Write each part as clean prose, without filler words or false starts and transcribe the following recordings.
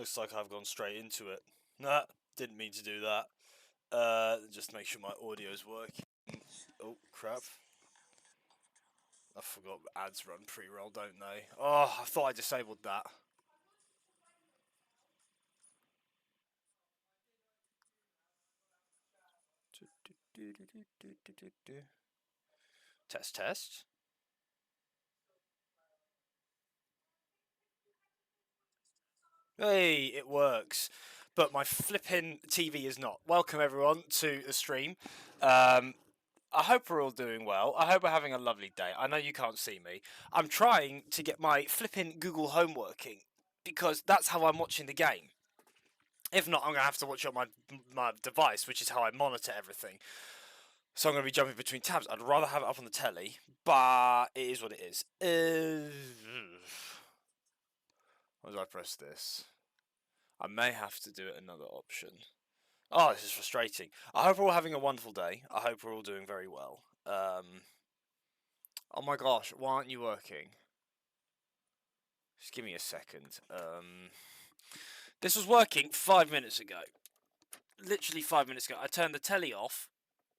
Looks like I've gone straight into it. Nah, didn't mean to do that. Just make sure my audio's working. Oh, crap. I forgot ads run pre-roll, don't they? Oh, I thought I disabled that. Test, test. Hey, it works. But my flipping TV is not. Welcome, everyone, to the stream. I hope we're all doing well. I hope we're having a lovely day. I know you can't see me. I'm trying to get my flipping Google Home working because that's how I'm watching the game. If not, I'm going to have to watch it on my device, which is how I monitor everything. So I'm going to be jumping between tabs. I'd rather have it up on the telly, but it is what it is. How do I press this? I may have to do it another option. Oh, this is frustrating. I hope we're all having a wonderful day. I hope we're all doing very well. Oh my gosh, why aren't you working? Just give me a second. This was working 5 minutes ago. Literally 5 minutes ago. I turned the telly off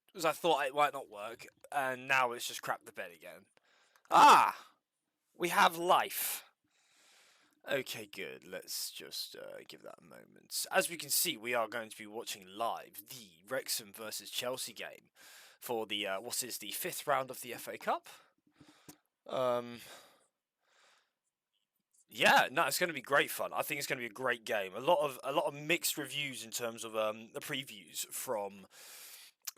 because I thought it might not work, and now it's just crapped the bed again. Ah! We have life. Okay, good. Let's just give that a moment. As we can see, we are going to be watching live the Wrexham versus Chelsea game for the what is the 5th round of the FA Cup. Yeah, no, it's going to be great fun. I think it's going to be a great game. A lot of mixed reviews in terms of the previews from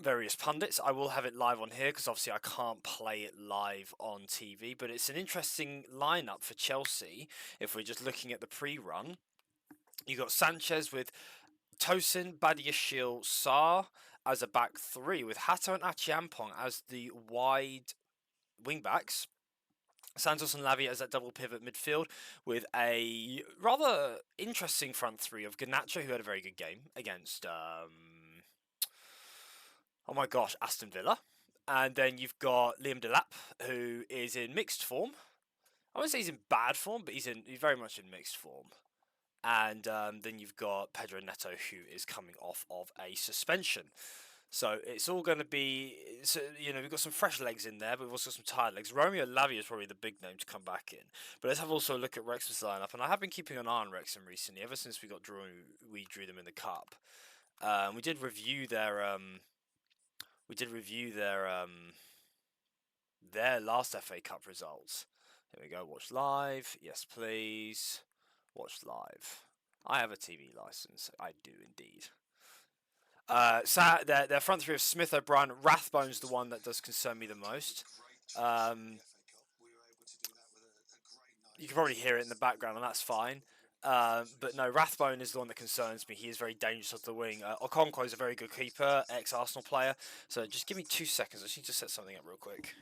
various pundits. I will have it live on here because obviously I can't play it live on TV. But it's an interesting lineup for Chelsea. If we're just looking at the pre-run, you got Sanchez with Tosin, Badiashile, Sarr as a back three, with Hato and Achiampong as the wide wing backs. Santos and Lavia as that double pivot midfield, with a rather interesting front three of Garnacho, who had a very good game against, oh my gosh, Aston Villa. And then you've got Liam Delap, who is in mixed form. I wouldn't say he's in bad form, but he's very much in mixed form. And then you've got Pedro Neto, who is coming off of a suspension. So it's all going to be, we've got some fresh legs in there, but we've also got some tired legs. Romeo Lavia is probably the big name to come back in. But let's have also a look at Wrexham's lineup. And I have been keeping an eye on Wrexham recently, ever since we drew them in the cup. We did review their last FA Cup results. Here we go. Watch live. Yes, please. Watch live. I have a TV license. I do indeed. Their front three of Smith, O'Brien, Rathbone's the one that does concern me the most. You can probably hear it in the background, and that's fine. But no, Rathbone is the one that concerns me. He is very dangerous off the wing. Okonkwo is a very good keeper, ex-Arsenal player. So just give me 2 seconds. I just need to set something up real quick.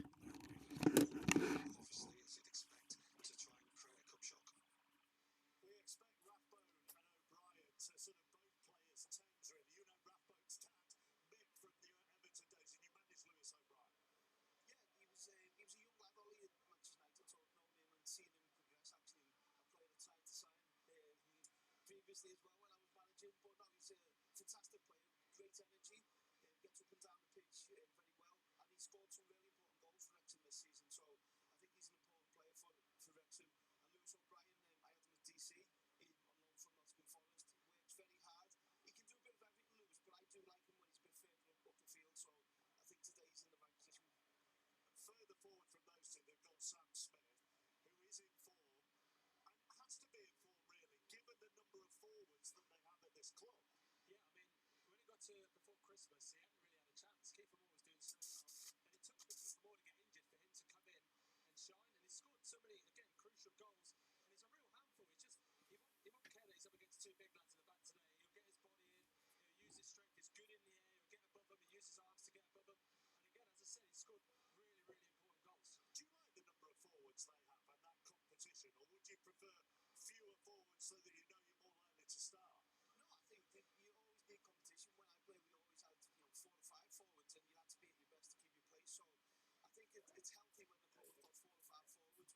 Previously as well when I was managing, but no, he's a fantastic player, great energy, gets up and down the pitch very well, and he scored some really important goals for Wrexham this season, so I think he's an important player for Wrexham. And Lewis O'Brien, I had him at DC on loan from Nottingham Forest. He works very hard. He can do a bit of everything, Lewis, but I do like him when he's a bit further up the field, so I think today he's in the right position. And further forward from those two, they've got Sam Smith, who is in form, and has to be in form really, given the number of forwards that they have at this club. Yeah, I mean, when it got to before Christmas, he hadn't really had a chance. Kiefer Moore was doing so well, and it took Kiefer Moore to get injured for him to come in and shine. And he scored so many, again, crucial goals. And he's a real handful. It's just, he won't care that he's up against two big lads in the back today. He'll get his body in, he'll use his strength, he's good in the air, he'll get above them, he'll use his arms to get above them. And again, as I said, he scored really, really important goals. Do you like the number of forwards they have and that competition, or would you prefer fewer forwards so that you know you're more likely to start? No, I think that you always need competition. When I play, we always had 4 or 5 forwards, and you had to be at your best to keep your place. So I think it's healthy when the club have got 4 or 5 forwards. When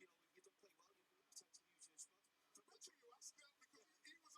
if you don't play well, you can potentially lose your spot. I'm not sure you asked that because he was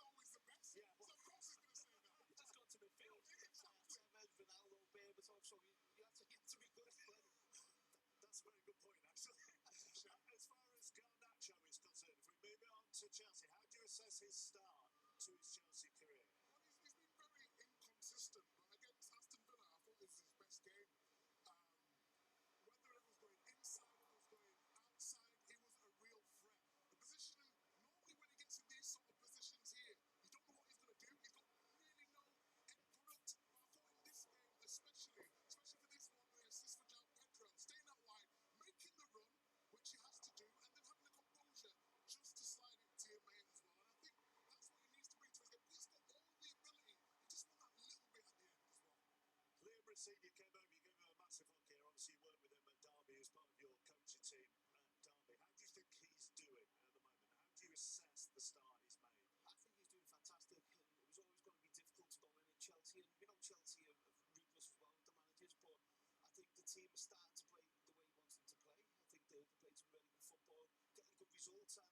team are starting to play the way he wants them to play. I think they're playing some really good football, getting good results, and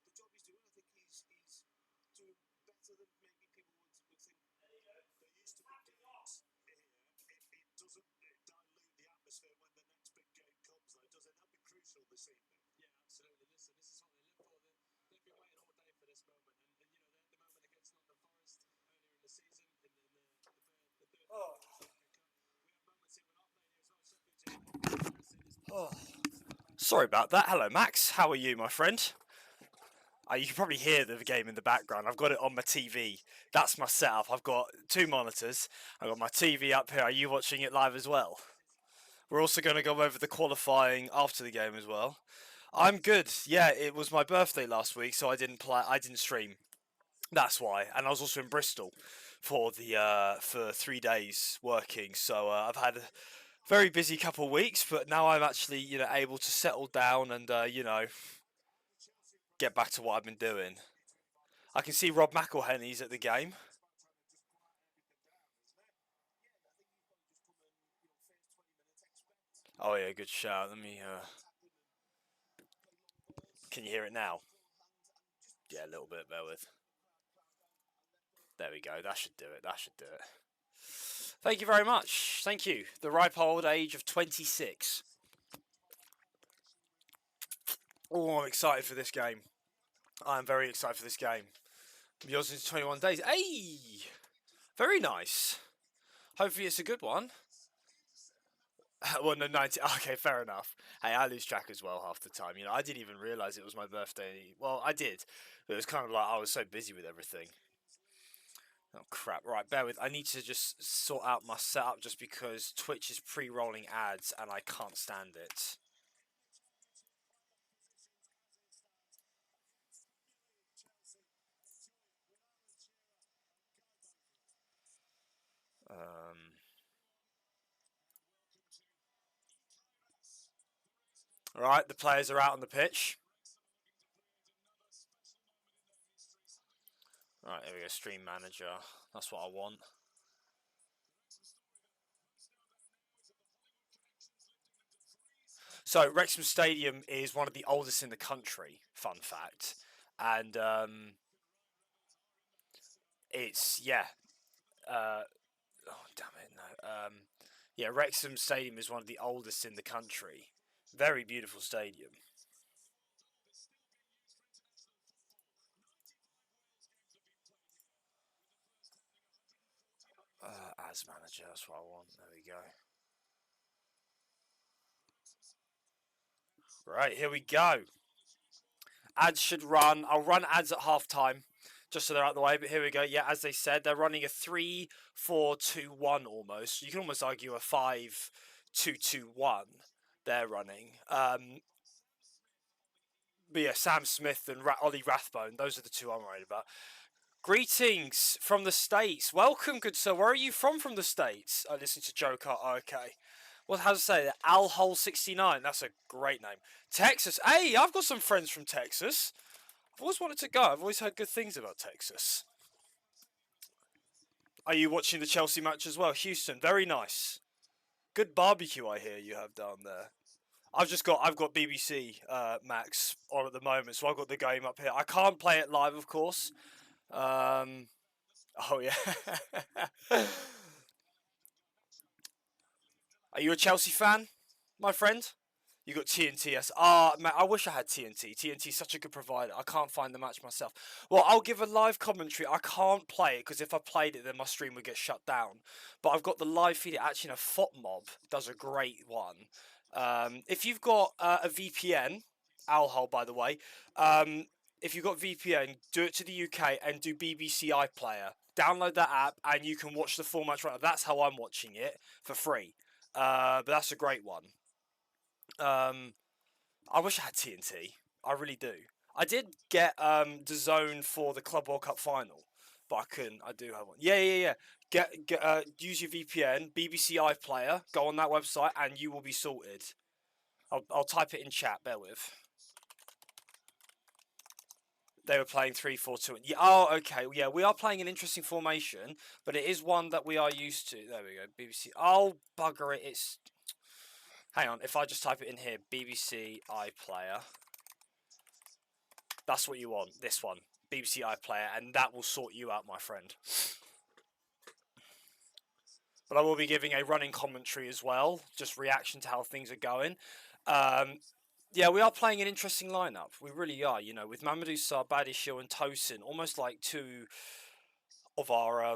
the job he's doing, I think he's doing better than maybe people would think. There used to be games here. It doesn't dilute the atmosphere when the next big game comes, though, does it? That'll be crucial this evening. Yeah, absolutely. Listen, this is what they live for. They've been waiting all day for this moment, and you know, the moment against Nottingham Forest earlier in the season, in the third Oh. we have moments here with our play here as well. Sheffield United. Oh. Sorry about that. Hello, Max. How are you, my friend? You can probably hear the game in the background. I've got it on my TV. That's my setup. I've got 2 monitors. I've got my TV up here. Are you watching it live as well? We're also going to go over the qualifying after the game as well. I'm good. Yeah, it was my birthday last week, so I didn't play. I didn't stream. That's why. And I was also in Bristol for for 3 days working. So I've had a very busy couple of weeks, but now I'm actually able to settle down and get back to what I've been doing. I can see Rob McElhenney's at the game. Oh yeah, good shout. Let me. Can you hear it now? Yeah, a little bit. Bear with. There we go. That should do it. That should do it. Thank you very much. Thank you. The ripe old age of 26. Oh, I'm excited for this game. I'm very excited for this game. Yours is 21 days. Hey! Very nice. Hopefully it's a good one. Well, no, 90. Okay, fair enough. Hey, I lose track as well half the time. I didn't even realise it was my birthday. Well, I did. But it was kind of like I was so busy with everything. Oh, crap. Right, bear with. I need to just sort out my setup just because Twitch is pre-rolling ads and I can't stand it. Alright, the players are out on the pitch. Alright, here we go. Stream manager. That's what I want. So, Wrexham Stadium is one of the oldest in the country, fun fact. And it's, yeah. Oh, damn it, no. Yeah, Wrexham Stadium is one of the oldest in the country. Very beautiful stadium. As manager, that's what I want. There we go. Right, here we go. Ads should run. I'll run ads at half time, just so they're out of the way. But here we go. Yeah, as they said, they're running a 3-4-2-1 almost. You can almost argue a 5-2-2-1. They're running. But yeah, Sam Smith and Ollie Rathbone. Those are the two I'm worried about. Greetings from the States. Welcome, good sir. Where are you from the States? I listen to Joe Carter. Oh, okay. Well, how to say that? Al Hole 69. That's a great name. Texas. Hey, I've got some friends from Texas. I've always wanted to go. I've always heard good things about Texas. Are you watching the Chelsea match as well? Houston, very nice. Good barbecue I hear you have down there. I've got BBC Max on at the moment, so I've got the game up here. I can't play it live, of course. Oh yeah. Are you a Chelsea fan, my friend? You got TNT. Yes. Man, I wish I had TNT. TNT's such a good provider. I can't find the match myself. Well, I'll give a live commentary. I can't play it because if I played it, then my stream would get shut down. But I've got the live feed. Actually, FotMob does a great one. If you've got a VPN, Owlhole, by the way, if you've got VPN, do it to the UK and do BBC iPlayer. Download that app and you can watch the full match right now. That's how I'm watching it for free. But that's a great one. I wish I had TNT. I really do. I did get the zone for the Club World Cup final, but I couldn't. I do have one. Yeah. Use your VPN, BBC iPlayer. Go on that website, and you will be sorted. I'll type it in chat. Bear with. They were playing 3-4-2. Yeah. Oh, okay. Yeah, we are playing an interesting formation, but it is one that we are used to. There we go. BBC. Oh, bugger it! It's Hang on, if I just type it in here, BBC iPlayer, that's what you want, this one, BBC iPlayer, and that will sort you out, my friend. But I will be giving a running commentary as well, just reaction to how things are going. Um, yeah, we are playing an interesting lineup. We really are, you know, with Mamadou Sarr, Badiashile, and Tosin, almost like two of our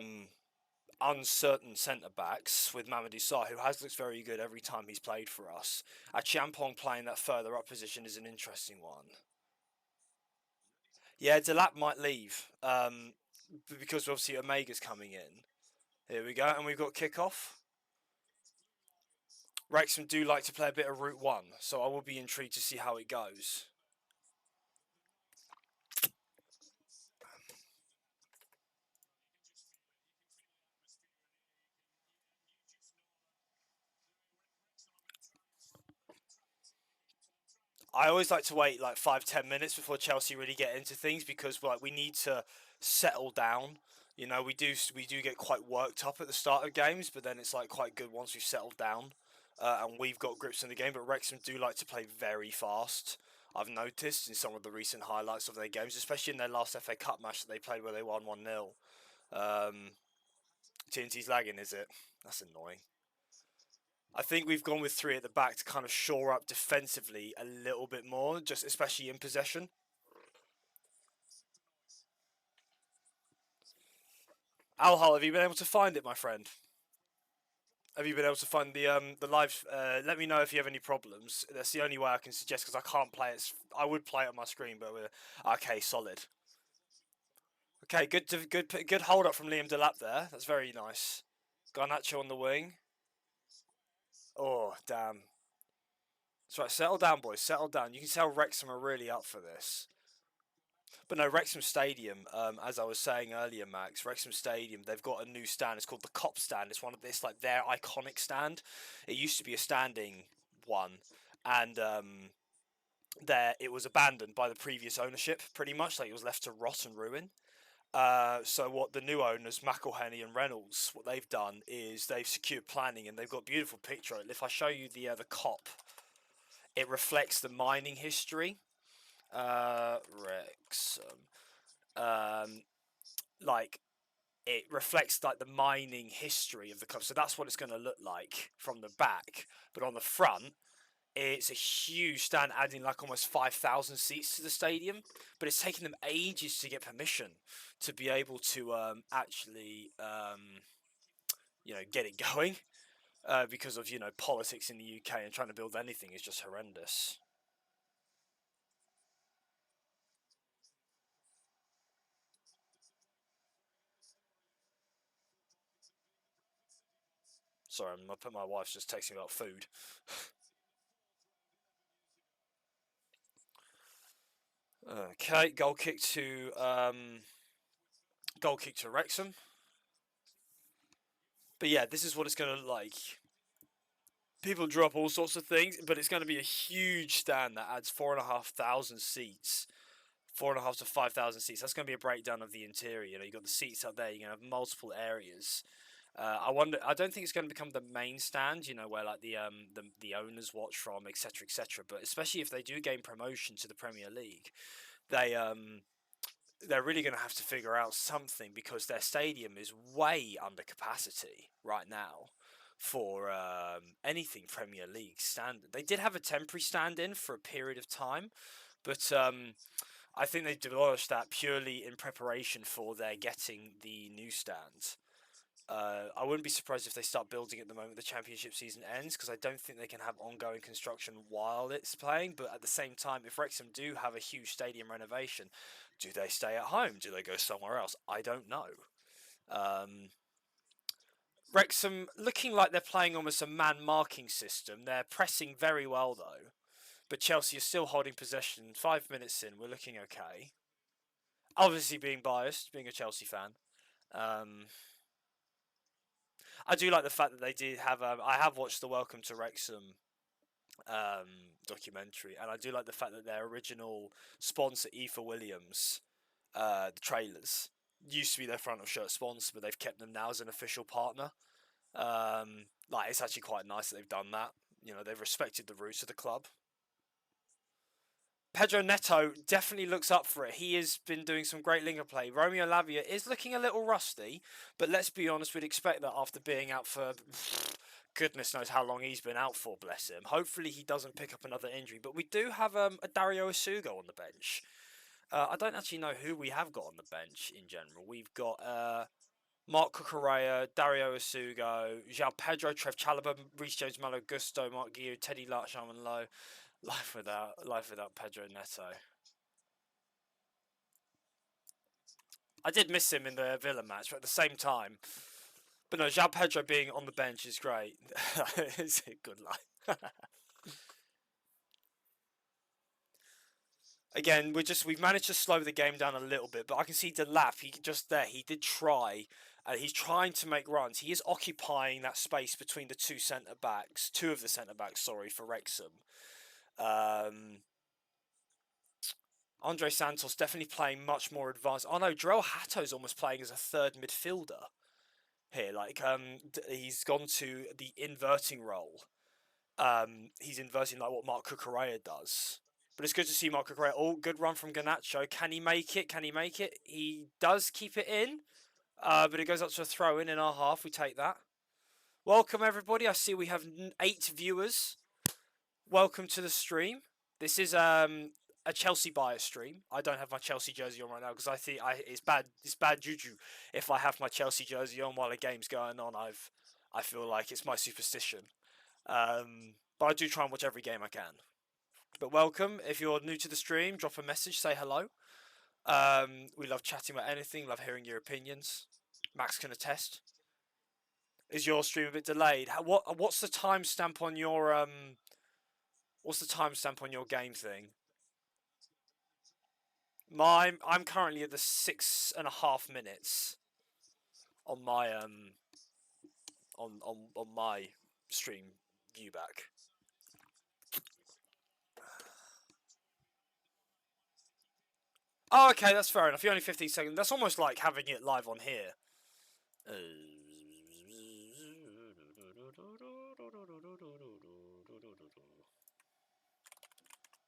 uncertain centre backs, with Mamadou Sarr, who has looked very good every time he's played for us. Champong playing that further up position is an interesting one. Yeah, Delap might leave because obviously Omega's coming in. Here we go, and we've got kickoff. Wrexham do like to play a bit of Route 1, so I will be intrigued to see how it goes. I always like to wait like 5-10 minutes before Chelsea really get into things because like we need to settle down. You know, we do get quite worked up at the start of games, but then it's like quite good once we've settled down and we've got grips in the game. But Wrexham do like to play very fast. I've noticed in some of the recent highlights of their games, especially in their last FA Cup match that they played where they won 1-0. TNT's lagging, is it? That's annoying. I think we've gone with three at the back to kind of shore up defensively a little bit more, just especially in possession. Al, have you been able to find it, my friend? Have you been able to find the live? Let me know if you have any problems. That's the only way I can suggest because I can't play it. I would play it on my screen, but okay, solid. Okay, good hold up from Liam Delap there. That's very nice. Garnacho on the wing. Oh damn. That's right. Settle down, boys. Settle down. You can tell Wrexham are really up for this. But no, Wrexham Stadium, as I was saying earlier, Max, Wrexham Stadium, they've got a new stand. It's called the Cop Stand. It's one of this, like their iconic stand. It used to be a standing one, and there it was abandoned by the previous ownership, pretty much. Like it was left to rot and ruin. So what the new owners, McElhenney and Reynolds, what they've done is they've secured planning and they've got a beautiful picture. If I show you the cop, it reflects the mining history. Wrexham. Um, like it reflects like the mining history of the club. So that's what it's going to look like from the back. But on the front, it's a huge stand, adding like almost 5,000 seats to the stadium. But it's taken them ages to get permission to be able to actually, get it going. Because of politics in the UK and trying to build anything is just horrendous. Sorry, my wife's just texting me about food. Okay, goal kick to Wrexham. But yeah, this is what it's going to look like. People drop all sorts of things, but it's going to be a huge stand that adds 4,500 seats. 4,500 to 5,000 seats. That's going to be a breakdown of the interior. You know, you've got the seats up there. You're going to have multiple areas. I wonder. I don't think it's going to become the main stand. You know, where like the owners watch from, etc., etc. But especially if they do gain promotion to the Premier League, they they're really going to have to figure out something because their stadium is way under capacity right now for anything Premier League standard. They did have a temporary stand in for a period of time, but I think they demolished that purely in preparation for their getting the new stand. I wouldn't be surprised if they start building at the moment the championship season ends because I don't think they can have ongoing construction while it's playing. But at the same time, if Wrexham do have a huge stadium renovation, do they stay at home? Do they go somewhere else? I don't know. Um, Wrexham looking like they're playing almost a man marking system. They're pressing very well though, but Chelsea is still holding possession. 5 minutes in, we're looking okay. Obviously, being biased, being a Chelsea fan. Um, I do like the fact that they did have. I have watched the Welcome to Wrexham documentary, and I do like the fact that their original sponsor, Aoife Williams, the trailers used to be their front of shirt sponsor, but they've kept them now as an official partner. Like it's actually quite nice that they've done that. they've respected the roots of the club. Pedro Neto definitely looks up for it. He has been doing some great linker play. Romeo Lavia is looking a little rusty, but let's be honest, we'd expect that after being out for goodness knows how long he's been out for, bless him. Hopefully he doesn't pick up another injury. But we do have a Dario Asugo on the bench. I don't actually know who we have got on the bench in general. We've got Mark Cucurella, Dario Asugo, João Pedro, Trev Chalobah, Reece James, Malo Gusto, Mark Guiu, Teddy Lark, Shaman Lowe. Life without Pedro Neto. I did miss him in the Villa match, but at the same time, but no, João Pedro being on the bench is great. It's a good life. Again, we've managed to slow the game down a little bit, but I can see Delap. He did try. He's trying to make runs. He is occupying that space between the two of the centre backs. Sorry, for Wrexham. Andre Santos definitely playing much more advanced. Oh no, Joel Hatto's almost playing as a third midfielder here. Like he's gone to the inverting role. He's inverting like what Mark Cucurella does. But it's good to see Mark Cucurella. Oh, good run from Garnacho. Can he make it? He does keep it in. But it goes up to a throw in our half. We take that. Welcome everybody. I see we have 8 viewers. Welcome to the stream. This is a Chelsea bias stream. I don't have my Chelsea jersey on right now because I think it's bad juju if I have my Chelsea jersey on while a game's going on. I feel like it's my superstition. But I do try and watch every game I can. But welcome. If you're new to the stream, drop a message, say hello. We love chatting about anything, love hearing your opinions. Max can attest. Is your stream a bit delayed? What's the timestamp on your game thing? I'm currently at the 6.5 minutes on my on my stream viewback. Oh, okay, that's fair enough. You're only 15 seconds. That's almost like having it live on here.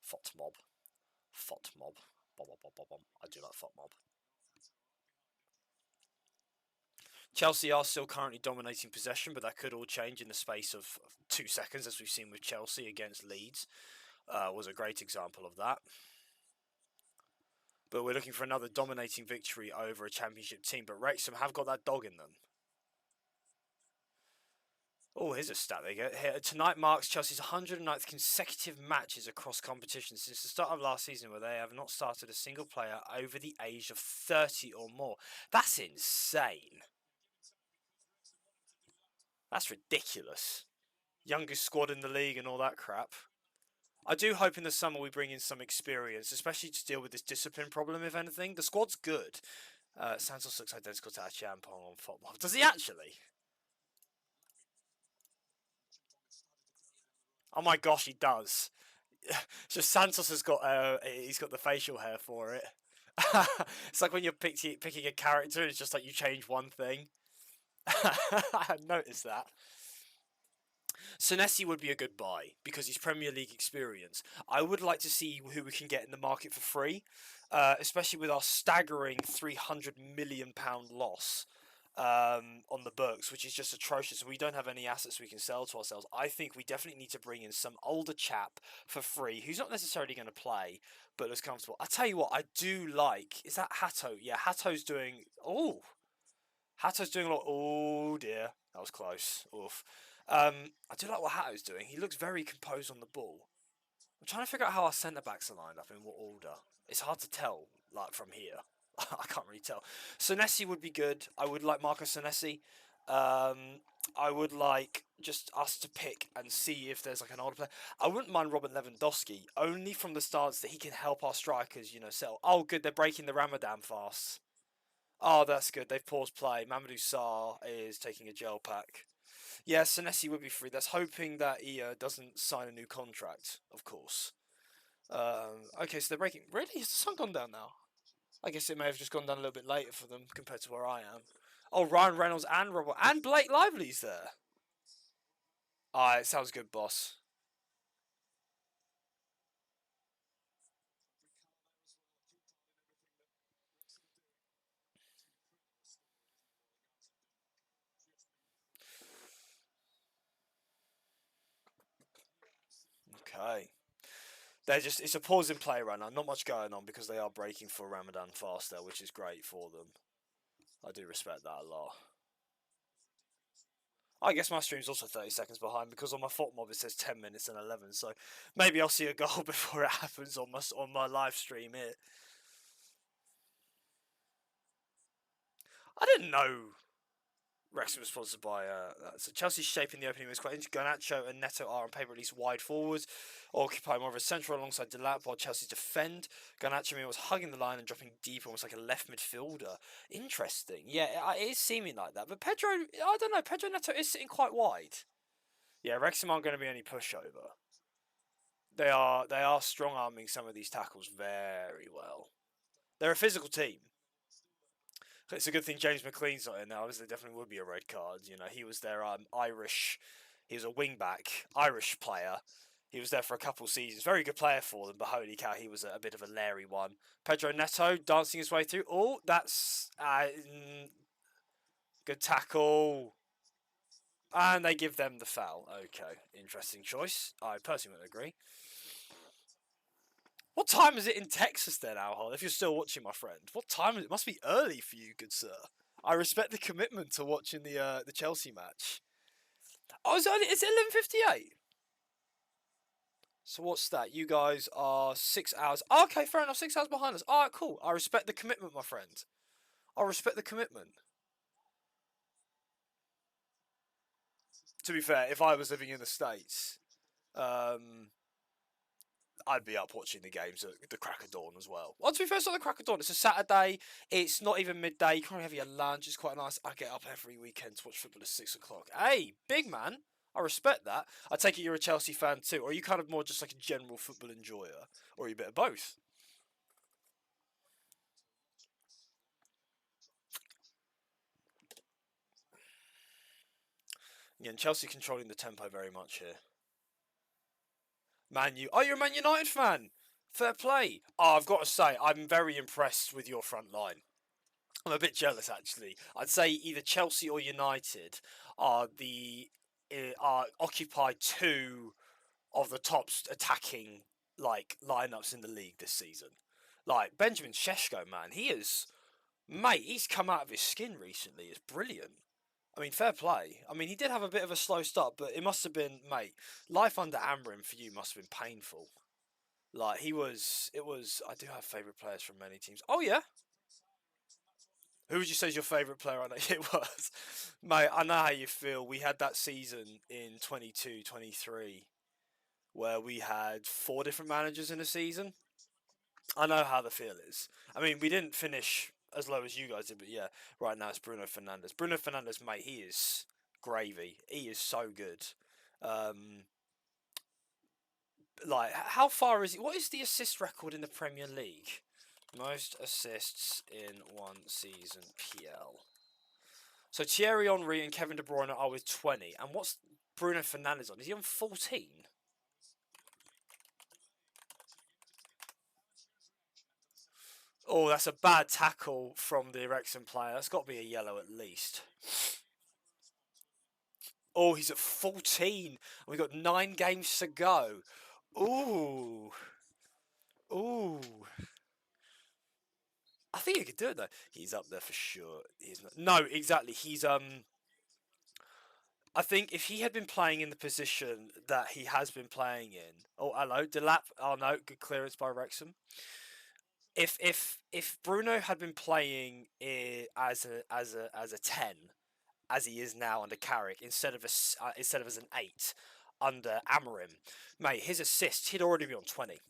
Fot mob. I do like Fot mob. Chelsea are still currently dominating possession, but that could all change in the space of 2 seconds, as we've seen with Chelsea against Leeds. Was a great example of that. But we're looking for another dominating victory over a championship team. But Wrexham have got that dog in them. Oh, here's a stat they get here. Tonight marks Chelsea's 109th consecutive matches across competitions since the start of last season, where they have not started a single player over the age of 30 or more. That's insane. That's ridiculous. Youngest squad in the league and all that crap. I do hope in the summer we bring in some experience, especially to deal with this discipline problem, if anything. The squad's good. Santos looks identical to Achampong on football. Does he actually? Oh my gosh, he does. Just Santos has got he's got the facial hair for it. It's like when you're picking a character, it's just like you change one thing. I noticed that. Senesi would be a good buy because he's Premier League experience. I would like to see who we can get in the market for free, especially with our staggering £300 million loss on the books, which is just atrocious. We don't have any assets we can sell to ourselves. I think we definitely need to bring in some older chap for free who's not necessarily going to play, but looks comfortable. I tell you what, I do like. Is that Hatto? Yeah, Hatto's doing. Oh, Hatto's doing a lot. Oh dear, that was close. Oof. I do like what Hatto's doing. He looks very composed on the ball. I'm trying to figure out how our centre backs are lined up in what order. It's hard to tell, like from here. I can't really tell. Senesi would be good. I would like Marco Senesi. I would like just us to pick and see if there's like an older player. I wouldn't mind Robert Lewandowski, only from the stance that he can help our strikers, settle. Oh, good, they're breaking the Ramadan fast. Oh, that's good. They've paused play. Mamadou Sarr is taking a gel pack. Yeah, Senesi would be free. That's hoping that he doesn't sign a new contract, of course. Okay, so they're breaking. Really? Has the sun gone down now? I guess it may have just gone down a little bit later for them compared to where I am. Oh, Ryan Reynolds and Robert and Blake Lively's there. It sounds good, boss. Hey, it's a pausing play right now. Not much going on because they are breaking for Ramadan fast there, which is great for them. I do respect that a lot. I guess my stream's also 30 seconds behind because on my foot mob it says 10 minutes and 11, so maybe I'll see a goal before it happens on my live stream here. I didn't know Wrexham was sponsored by so Chelsea's shaping the opening was quite interesting. Garnacho and Neto are on paper at least wide forwards, occupying more of a central alongside Delap while Chelsea defend. Garnacho was hugging the line and dropping deep, almost like a left midfielder. Interesting. Yeah, it is seeming like that. But Pedro, I don't know, Pedro Neto is sitting quite wide. Yeah, Wrexham aren't going to be any pushover. They are strong arming some of these tackles very well. They're a physical team. It's a good thing James McLean's not in there. Obviously, there definitely would be a red card. You know, he was their Irish. He was a wing back, Irish player. He was there for a couple seasons. Very good player for them, but holy cow, he was a bit of a Larry one. Pedro Neto dancing his way through. Oh, that's good tackle. And they give them the foul. Okay, interesting choice. I personally would agree. What time is it in Texas then, Alhol, if you're still watching, my friend? What time is it? It must be early for you, good sir. I respect the commitment to watching the Chelsea match. Oh, it's 11:58. So what's that? You guys are 6 hours. Oh, okay, fair enough. 6 hours behind us. All right, cool. I respect the commitment, my friend. I respect the commitment. To be fair, if I was living in the States, I'd be up watching the games at the crack of dawn as well. Well, to be fair, it's not the crack of dawn. It's a Saturday. It's not even midday. You can't have your lunch. It's quite nice. I get up every weekend to watch football at 6 o'clock. Hey, big man. I respect that. I take it you're a Chelsea fan too. Or are you kind of more just like a general football enjoyer? Or are you a bit of both? Again, Chelsea controlling the tempo very much here. Man U. Oh, you're a Man United fan. Fair play. Oh, I've got to say, I'm very impressed with your front line. I'm a bit jealous, actually. I'd say either Chelsea or United are occupy two of the top attacking lineups in the league this season. Like Benjamin Šeško, man, he's come out of his skin recently. It's brilliant. I mean, fair play. I mean, he did have a bit of a slow start, but it must have been, mate. Life under Amrin for you must have been painful. Like he was, it was. I do have favourite players from many teams. Oh yeah. Who would you say is your favourite player? I know it was, mate. I know how you feel. We had that season in 22-23 where we had four different managers in a season. I know how the feel is. I mean, we didn't finish as low as you guys did, but yeah, right now it's Bruno Fernandes. Bruno Fernandes, mate, he is gravy. He is so good. Um, how far is he? What is the assist record in the Premier League? Most assists in one season, PL. So Thierry Henry and Kevin De Bruyne are with 20. And what's Bruno Fernandes on? Is he on 14? Oh, that's a bad tackle from the Wrexham player. That's got to be a yellow at least. Oh, he's at 14. We've got 9 games to go. Ooh. Ooh. I think he could do it though. He's up there for sure. He's not. No, exactly. I think if he had been playing in the position that he has been playing in. Oh, hello, Delap. Oh no, good clearance by Wrexham. If Bruno had been playing as a 10, as he is now under Carrick, instead of as an 8 under Amorim, mate, his assists he'd already be on 20.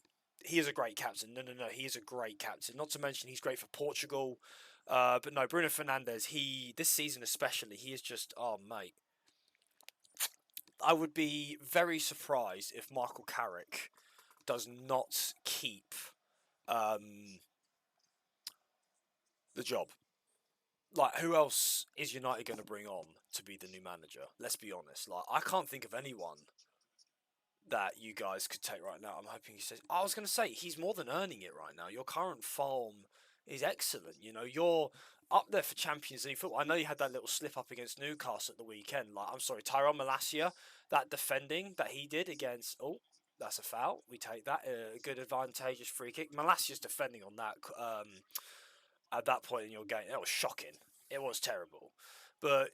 He is a great captain. No, he is a great captain. Not to mention he's great for Portugal. But no, Bruno Fernandes, this season especially, he is just, oh mate. I would be very surprised if Michael Carrick does not keep the job. Like, who else is United going to bring on to be the new manager? Let's be honest. Like, I can't think of anyone that you guys could take right now. I'm hoping he says. I was going to say he's more than earning it right now. Your current form is excellent. You know, you're up there for Champions League football. I know you had that little slip up against Newcastle at the weekend. Like, I'm sorry, Tyrone Malacia, that defending that he did against. Oh, That's a foul. We take that. A good advantageous free kick. Malassia's defending on that at that point in your game. That was shocking. It was terrible. But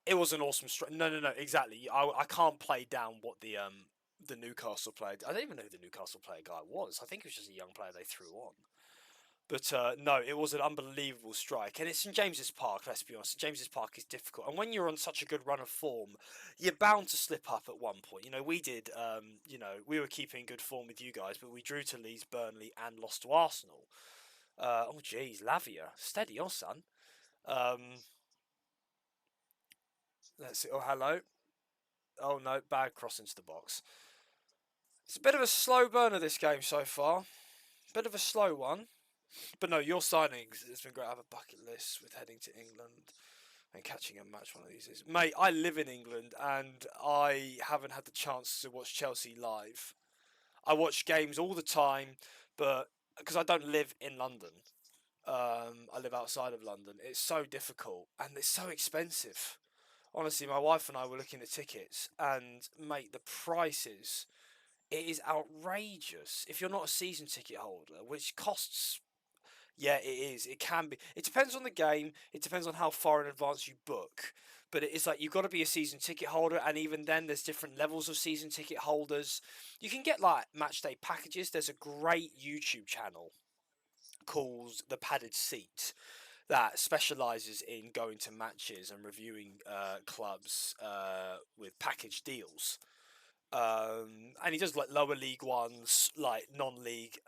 it was an awesome strike. No, exactly. I can't play down what the Newcastle player. I don't even know who the Newcastle player guy was. I think it was just a young player they threw on. But no, it was an unbelievable strike, and it's in James's Park. Let's be honest, James's Park is difficult, and when you're on such a good run of form, you're bound to slip up at one point. You know, we did. We were keeping good form with you guys, but we drew to Leeds, Burnley, and lost to Arsenal. Oh, geez, Lavia, steady on, son. Um, let's see. Oh, hello. Oh no, bad cross into the box. It's a bit of a slow burner this game so far. Bit of a slow one. But no, your signings has been great. I have a bucket list with heading to England and catching a match one of these days. Mate, I live in England and I haven't had the chance to watch Chelsea live. I watch games all the time, but because I don't live in London, I live outside of London. It's so difficult and it's so expensive. Honestly, my wife and I were looking at tickets, and mate, the prices, it is outrageous. If you're not a season ticket holder, which costs, yeah, it is. It can be. It depends on the game. It depends on how far in advance you book. But it's like you've got to be a season ticket holder, and even then, there's different levels of season ticket holders. You can get like match day packages. There's a great YouTube channel called The Padded Seat that specializes in going to matches and reviewing clubs with package deals. And he does like lower league ones, like non-league.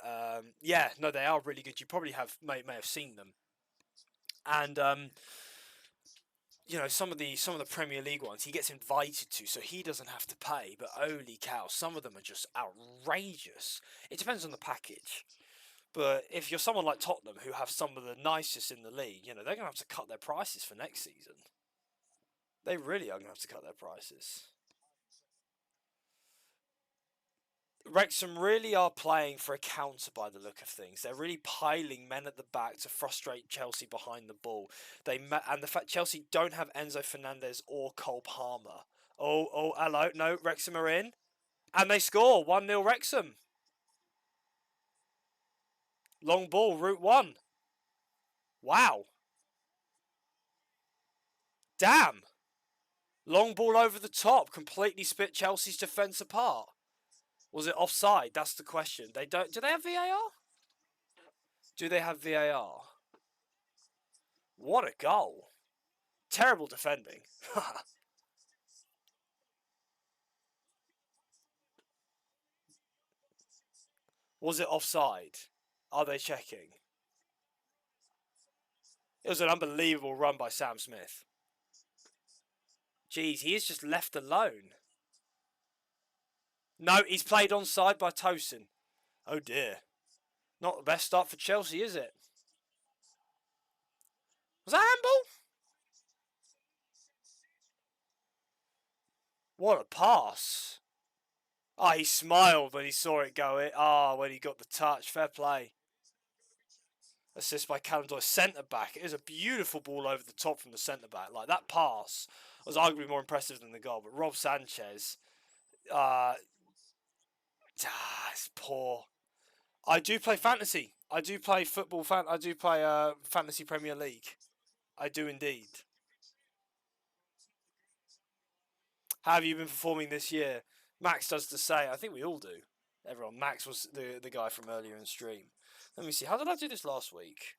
Yeah, no, they are really good. You probably may have seen them, and some of the Premier League ones he gets invited to, so he doesn't have to pay. But holy cow, some of them are just outrageous. It depends on the package. But if you're someone like Tottenham, who have some of the nicest in the league, they're gonna have to cut their prices for next season. They really are gonna have to cut their prices. Wrexham really are playing for a counter by the look of things. They're really piling men at the back to frustrate Chelsea behind the ball. And the fact Chelsea don't have Enzo Fernandez or Cole Palmer. Oh, hello. No, Wrexham are in. And they score. 1-0 Wrexham. Long ball, route one. Wow. Damn. Long ball over the top. Completely split Chelsea's defence apart. Was it offside? That's the question. They don't. Do they have VAR? Do they have VAR? What a goal. Terrible defending. Was it offside? Are they checking? It was an unbelievable run by Sam Smith. Jeez, he is just left alone. No, he's played onside by Tosin. Oh dear. Not the best start for Chelsea, is it? Was that handball? What a pass. He smiled when he saw it go in. When he got the touch. Fair play. Assist by Callum Doyle, centre back. It was a beautiful ball over the top from the centre back. Like that pass was arguably more impressive than the goal. But Rob Sanchez, it's poor. I do play fantasy. I do play football. I do play fantasy Premier League. I do indeed. How have you been performing this year? Max does the same. I think we all do. Everyone. Max was the guy from earlier in stream. Let me see. How did I do this last week?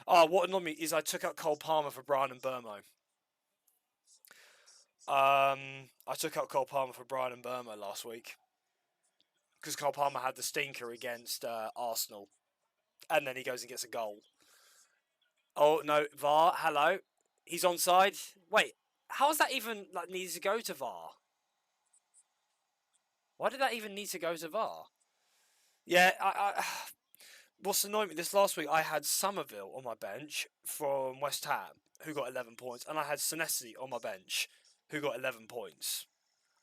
What annoyed me is I took out Cole Palmer for Brian and Burmo. I took out Cole Palmer for Brian and Burmo last week because Cole Palmer had the stinker against Arsenal, and then he goes and gets a goal. Oh no, VAR. Hello, he's onside. Wait, how is that even needs to go to VAR? Why did that even need to go to VAR? Yeah, what's annoying me this last week, I had Somerville on my bench from West Ham, who got 11 points, and I had Senesi on my bench, who got 11 points.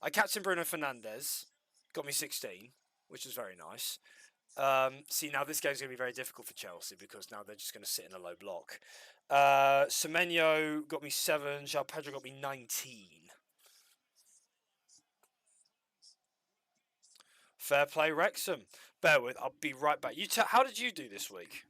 I captained Bruno Fernandes, got me 16, which is very nice. See, now this game's going to be very difficult for Chelsea because now they're just going to sit in a low block. Semenyo got me 7, João Pedro got me 19. Fair play, Wrexham. Bear with, I'll be right back. How did you do this week?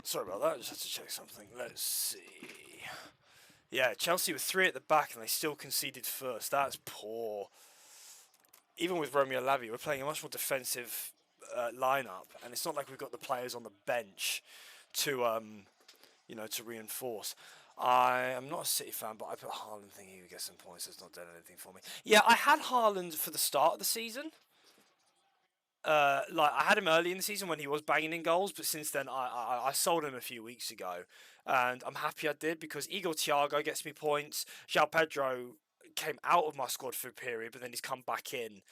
Sorry about that. I just had to check something. Let's see. Yeah, Chelsea were 3 at the back and they still conceded first. That's poor. Even with Romeo Lavia, we're playing a much more defensive lineup, and it's not like we've got the players on the bench to to reinforce. I am not a City fan, but I put Haaland thinking he would get some points. It's not done anything for me. Yeah, I had Haaland for the start of the season. Like I had him early in the season when he was banging in goals, but since then I sold him a few weeks ago, and I'm happy I did because Igor Thiago gets me points. João Pedro came out of my squad for a period, but then he's come back in,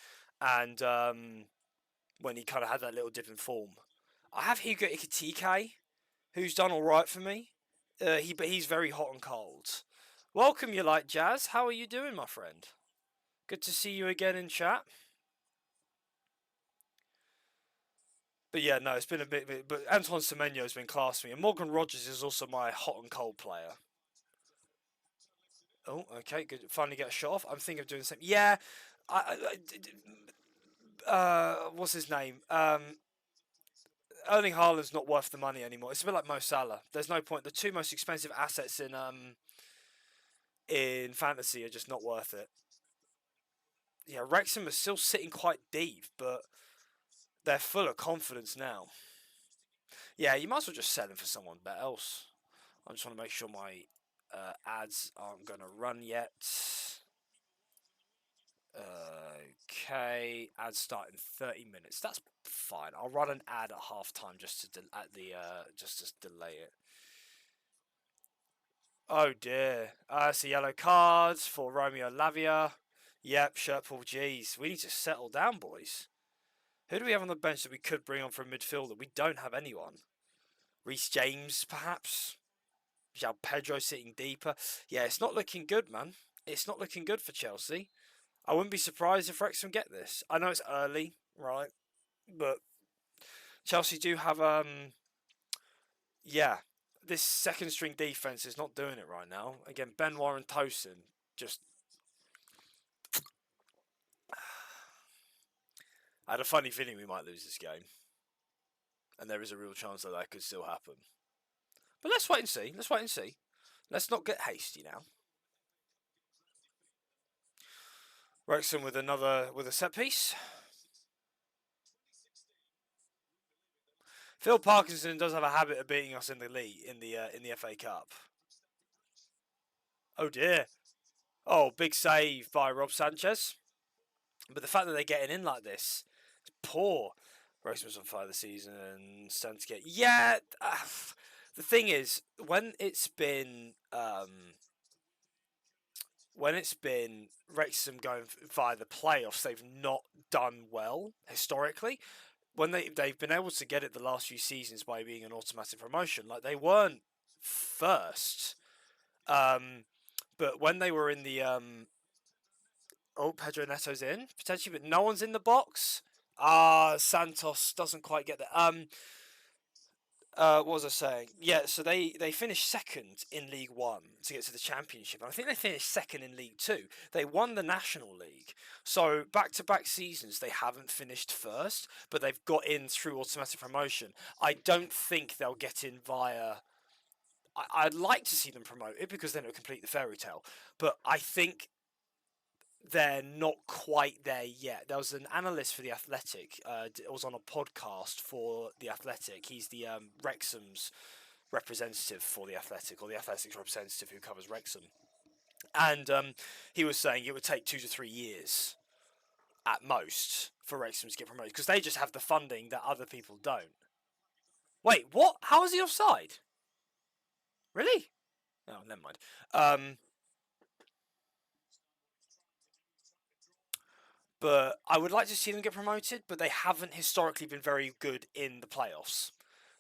and when he kind of had that little dip in form, I have Hugo Ikitike, who's done all right for me. But he's very hot and cold. Welcome, you like Jazz. How are you doing, my friend? Good to see you again in chat. But yeah, no, it's been a bit. But Antoine Semenyo has been class for me, and Morgan Rogers is also my hot and cold player. Oh, okay, good. Finally get a shot off. I'm thinking of doing the same. Yeah, what's his name? Erling Haaland's not worth the money anymore. It's a bit like Mo Salah. There's no point. The two most expensive assets in fantasy are just not worth it. Yeah, Wrexham is still sitting quite deep, but they're full of confidence now. Yeah, you might as well just sell him for someone else. I just want to make sure my ads aren't going to run yet. Okay, ads start in 30 minutes. That's fine. I'll run an ad at halftime just to just to delay it. Oh dear. It's a yellow card for Romeo Lavia. Yep, Shirtpool. Jeez, we need to settle down, boys. Who do we have on the bench that we could bring on for a midfielder? We don't have anyone. Reece James, perhaps. João Pedro sitting deeper. Yeah, it's not looking good, man. It's not looking good for Chelsea. I wouldn't be surprised if Wrexham get this. I know it's early, right? But Chelsea do have yeah. This second string defense is not doing it right now. Again, Benoit and Tosin just. I had a funny feeling we might lose this game, and there is a real chance that could still happen. But let's wait and see. Let's wait and see. Let's not get hasty now. Wrexham with a set piece. Phil Parkinson does have a habit of beating us in the league in the FA Cup. Oh dear. Oh, big save by Rob Sanchez. But the fact that they're getting in like this, it's poor. Wrexham's on fire this season and starting to get. Yeah, the thing is, when it's been Wrexham going via the playoffs, they've not done well historically. When they've been able to get it the last few seasons by being an automatic promotion, like they weren't first, but when they were in the oh, Pedro Neto's in potentially, but no one's in the box. Santos doesn't quite get there. What was I saying? Yeah, so they finished second in League One to get to the Championship. And I think they finished second in League Two. They won the National League. So back-to-back seasons, they haven't finished first, but they've got in through automatic promotion. I don't think they'll get in via. I'd like to see them promoted because then it'll complete the fairy tale. But I think they're not quite there yet. There was an analyst for The Athletic. It was on a podcast for The Athletic. He's the Wrexham's representative for The Athletic, or The Athletic's representative who covers Wrexham. And he was saying it would take 2 to 3 years at most for Wrexham to get promoted because they just have the funding that other people don't. Wait, what? How is he offside? Really? Oh, never mind. But I would like to see them get promoted, but they haven't historically been very good in the playoffs.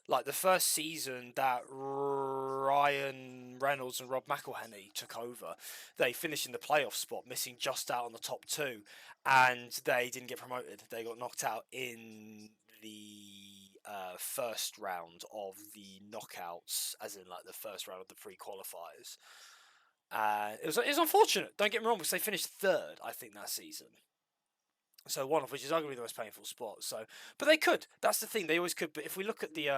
Like the first season that Ryan Reynolds and Rob McElhenney took over, they finished in the playoff spot, missing just out on the top two, and they didn't get promoted. They got knocked out in the first round of the knockouts, as in like the first round of the pre-qualifiers. It was unfortunate. Don't get me wrong, because they finished third, I think, that season. So one of which is arguably the most painful spot. So, but they could. That's the thing. They always could. But if we look at the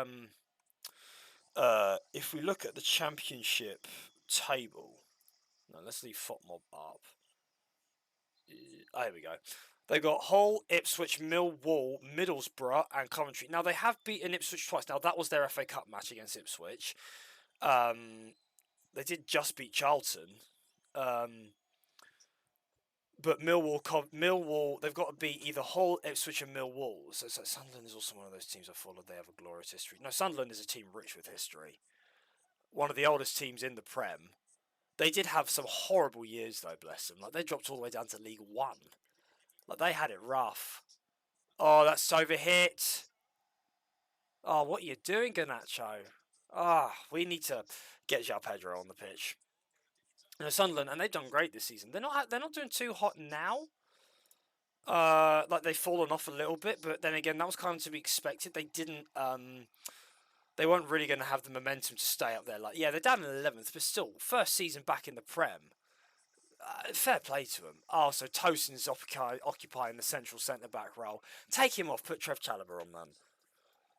championship table, no, let's leave FOTMob up. Here we go. They've got Hull, Ipswich, Millwall, Middlesbrough, and Coventry. Now they have beaten Ipswich twice. Now that was their FA Cup match against Ipswich. They did just beat Charlton. But Millwall, they've got to beat either Hull, Ipswich, and Millwall. So Sunderland is also one of those teams I followed. They have a glorious history. No, Sunderland is a team rich with history. One of the oldest teams in the Prem. They did have some horrible years though, bless them. Like they dropped all the way down to League One. Like they had it rough. Oh, that's overhit. Oh, what are you doing, Garnacho? We need to get João Pedro on the pitch. Sunderland, and they've done great this season. They're not doing too hot now. Like they've fallen off a little bit, but then again, that was kind of to be expected. They weren't really going to have the momentum to stay up there. Like, yeah, they're down in 11th, but still, first season back in the Prem. Fair play to them. Oh, so Tosin's occupying the central centre back role. Take him off. Put Trev Chalobah on them.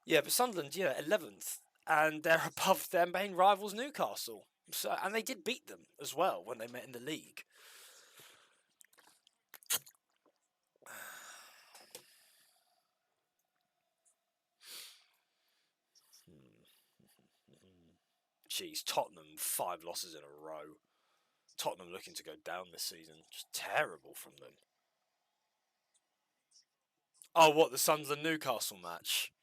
Yeah, but Sunderland, 11th, and they're above their main rivals, Newcastle. So, and they did beat them as well when they met in the league. Jeez, Tottenham 5 losses in a row. Tottenham looking to go down this season. Just terrible from them. Oh, what, the Sunderland Newcastle match?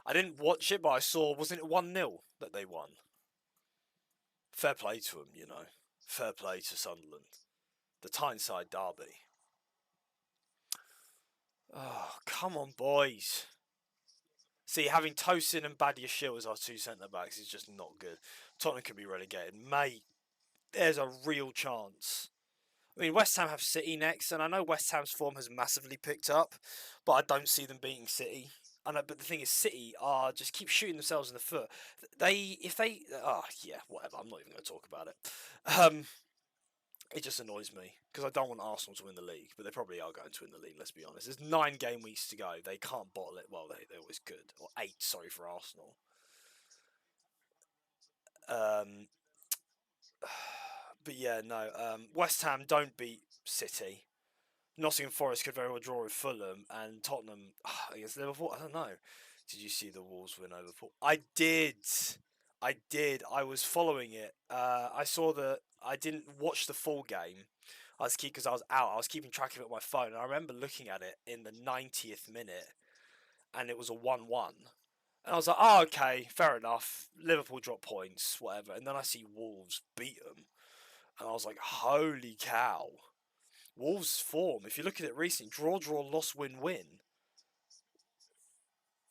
I didn't watch it, but I saw, wasn't it 1-0 that they won? Fair play to them, Fair play to Sunderland. The Tyneside derby. Oh, come on, boys. See, having Tosin and Badiashile as our two centre-backs is just not good. Tottenham could be relegated. Mate, there's a real chance. I mean, West Ham have City next, and I know West Ham's form has massively picked up, but I don't see them beating City. But the thing is, City are just keep shooting themselves in the foot. Whatever. I'm not even going to talk about it. It just annoys me because I don't want Arsenal to win the league, but they probably are going to win the league. Let's be honest. There's 9 game weeks to go. They can't bottle it. Well, they always could, or 8. Sorry for Arsenal. Um, but yeah, no. West Ham don't beat City. Nottingham Forest could very well draw with Fulham, and Tottenham against Liverpool. I don't know. Did you see the Wolves win over Liverpool? I did. I did. I was following it. I saw that. I didn't watch the full game. Because I was out. I was keeping track of it on my phone. And I remember looking at it in the 90th minute, and it was a 1-1. And I was like, oh, okay, fair enough. Liverpool drop points, whatever. And then I see Wolves beat them, and I was like, holy cow. Wolves' form, if you look at it recently, draw, loss, win.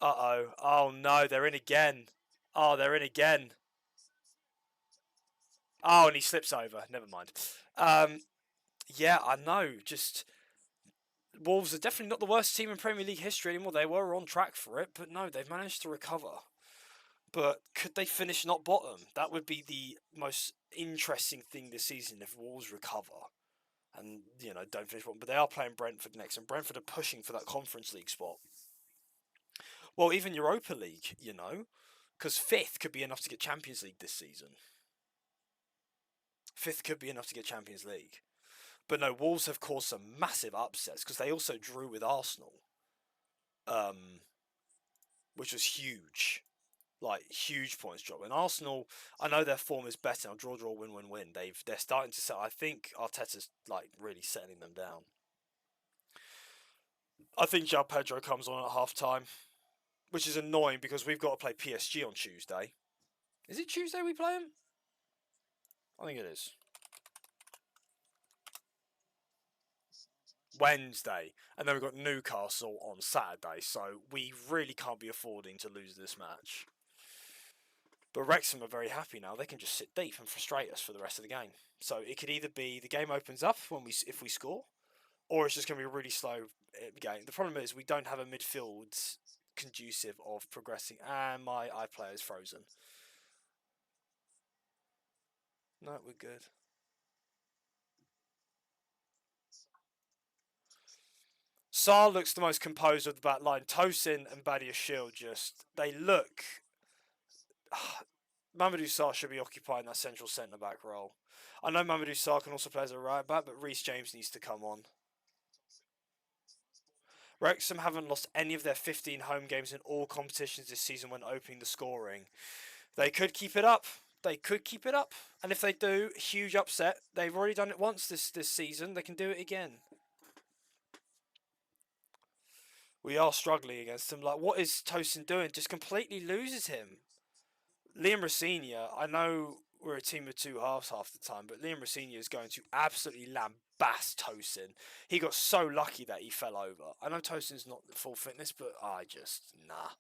Uh-oh. Oh, no, they're in again. Oh, they're in again. Oh, and he slips over. Never mind. Yeah, I know. Just Wolves are definitely not the worst team in Premier League history anymore. They were on track for it, but no, they've managed to recover. But could they finish not bottom? That would be the most interesting thing this season if Wolves recover. And, don't finish bottom. But they are playing Brentford next, and Brentford are pushing for that Conference League spot. Well, even Europa League, because 5th could be enough to get Champions League this season. 5th could be enough to get Champions League. But no, Wolves have caused some massive upsets because they also drew with Arsenal, which was huge. Like, huge points drop. And Arsenal, I know their form is better. Now, draw, win. They're starting to set. I think Arteta's really settling them down. I think João Pedro comes on at half time, which is annoying because we've got to play PSG on Tuesday. Is it Tuesday we play them? I think it is. Wednesday. And then we've got Newcastle on Saturday. So we really can't be affording to lose this match. But Wrexham are very happy now. They can just sit deep and frustrate us for the rest of the game. So it could either be the game opens up if we score, or it's just going to be a really slow game. The problem is we don't have a midfield conducive of progressing. And my iPlayer is frozen. No, we're good. Saar looks the most composed of the back line. Tosin and Badia Shield they look. Mamadou Sarr should be occupying that central centre back role. I know Mamadou Sarr can also play as a right back, but Reece James needs to come on. Wrexham haven't lost any of their 15 home games in all competitions this season when opening the scoring. They could keep it up. And if they do, huge upset. They've already done it once this season. They can do it again. We are struggling against them. Like, what is Tosin doing? Just completely loses him. Liam Rosenior, I know we're a team of two halves half the time, but Liam Rosenior is going to absolutely lambast Tosin. He got so lucky that he fell over. I know Tosin's not full fitness, but nah.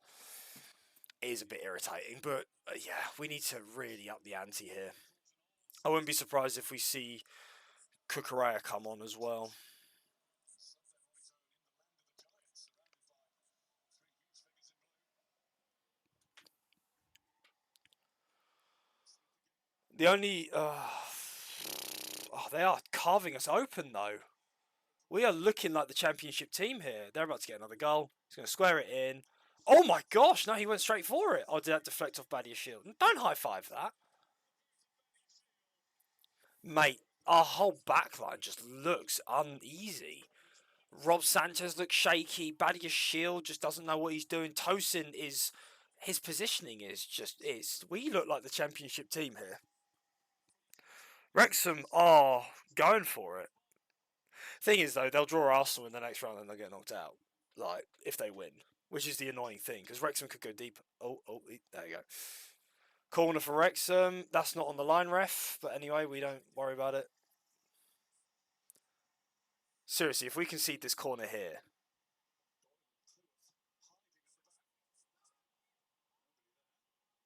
It is a bit irritating, but yeah, we need to really up the ante here. I wouldn't be surprised if we see Kukurea come on as well. The only... they are carving us open, though. We are looking like the championship team here. They're about to get another goal. He's going to square it in. Oh my gosh, no, he went straight for it. Oh, did that deflect off Badia's shield? Don't high-five that. Mate, our whole backline just looks uneasy. Rob Sanchez looks shaky. Badia's shield just doesn't know what he's doing. Tosin is... His positioning is we look like the championship team here. Wrexham are going for it. Thing is, though, they'll draw Arsenal in the next round and they'll get knocked out. Like, if they win. Which is the annoying thing, because Wrexham could go deep. There you go. Corner for Wrexham. That's not on the line, ref. But anyway, we don't worry about it. Seriously, if we concede this corner here.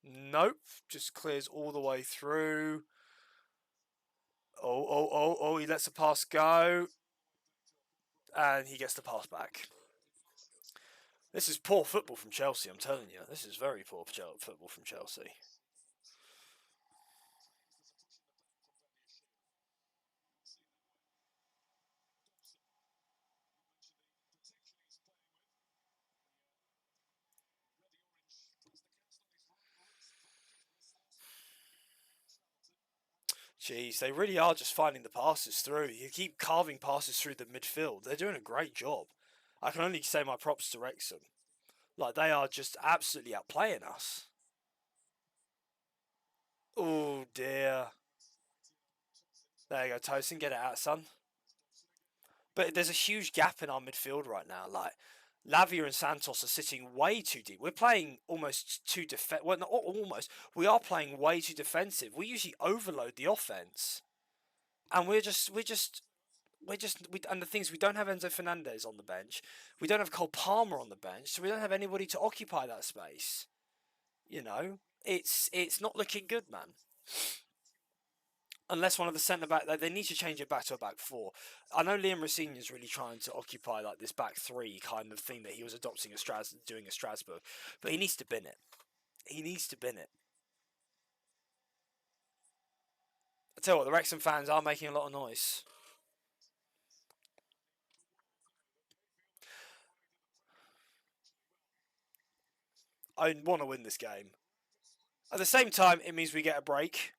Nope. Just clears all the way through. He lets the pass go. And he gets the pass back. This is poor football from Chelsea, I'm telling you. This is very poor football from Chelsea. Jeez, they really are just finding the passes through. You keep carving passes through the midfield. They're doing a great job. I can only say my props to Wrexham. Like, they are just absolutely outplaying us. Oh, dear. There you go, Tosin. Get it out, son. But there's a huge gap in our midfield right now. Like, Lavia and Santos are sitting way too deep. We're playing almost too defensive. Well, not almost. We are playing way too defensive. We usually overload the offense. And and the thing is, we don't have Enzo Fernandez on the bench. We don't have Cole Palmer on the bench, so we don't have anybody to occupy that space. You know, it's not looking good, man. Unless one of the centre back, they need to change it back to a back four. I know Liam Rosenior is really trying to occupy like this back three kind of thing that he was adopting doing at Strasbourg, but he needs to bin it. He needs to bin it. I tell you what, the Wrexham fans are making a lot of noise. I want to win this game. At the same time, it means we get a break,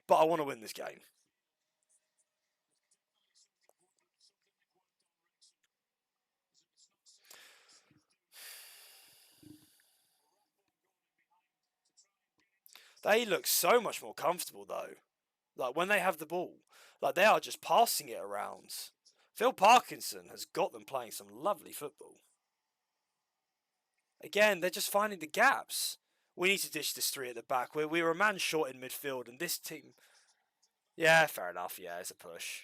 but I want to win this game. They look so much more comfortable, though. Like, when they have the ball, like, they are just passing it around. Phil Parkinson has got them playing some lovely football. Again, they're just finding the gaps. We need to ditch this three at the back. We were a man short in midfield, and this team. Yeah, fair enough. Yeah, it's a push.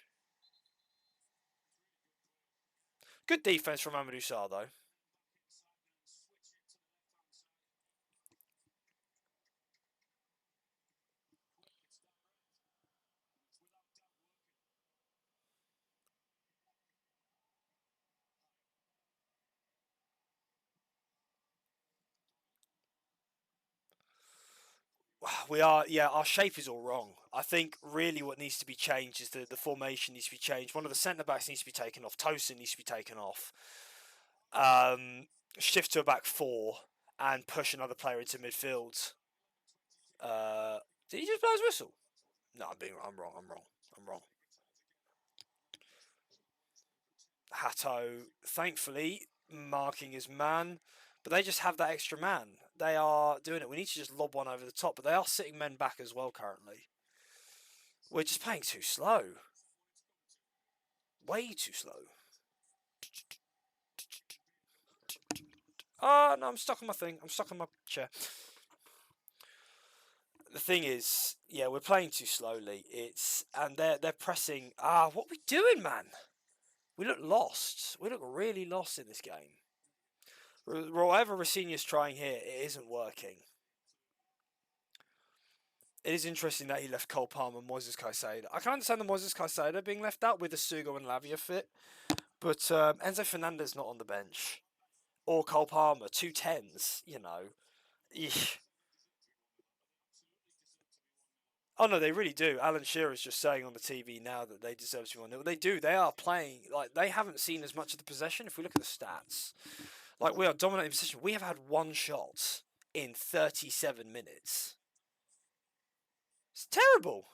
Good defense from Amadou Sarr, though. We are, yeah, our shape is all wrong. I think really what needs to be changed is the formation needs to be changed. One of the centre backs needs to be taken off. Tosin needs to be taken off. Shift to a back four and push another player into midfield. Did he just blow his whistle? No, I'm wrong. I'm wrong. Hatto, thankfully, marking his man, but they just have that extra man. They are doing it. We need to just lob one over the top, but they are sitting men back as well currently. We're just playing too slow. Way too slow. Oh, no, I'm stuck on my thing. I'm stuck on my chair. The thing is, yeah, we're playing too slowly. And they're pressing. What we doing, man? We look lost. We look really lost in this game. Whatever Racinia's trying here, it isn't working. It is interesting that he left Cole Palmer and Moises Caicedo. I can understand the Moises Caicedo being left out with the Sugo and Lavia fit, but Enzo Fernandez not on the bench. Or Cole Palmer, 2 10s, you know. Eesh. Oh no, they really do. Alan Shearer's just saying on the TV now that they deserve to be 1-0. They do. They are playing like they haven't seen as much of the possession. If we look at the stats, like we are dominating possession. We have had one shot in 37 minutes. It's terrible.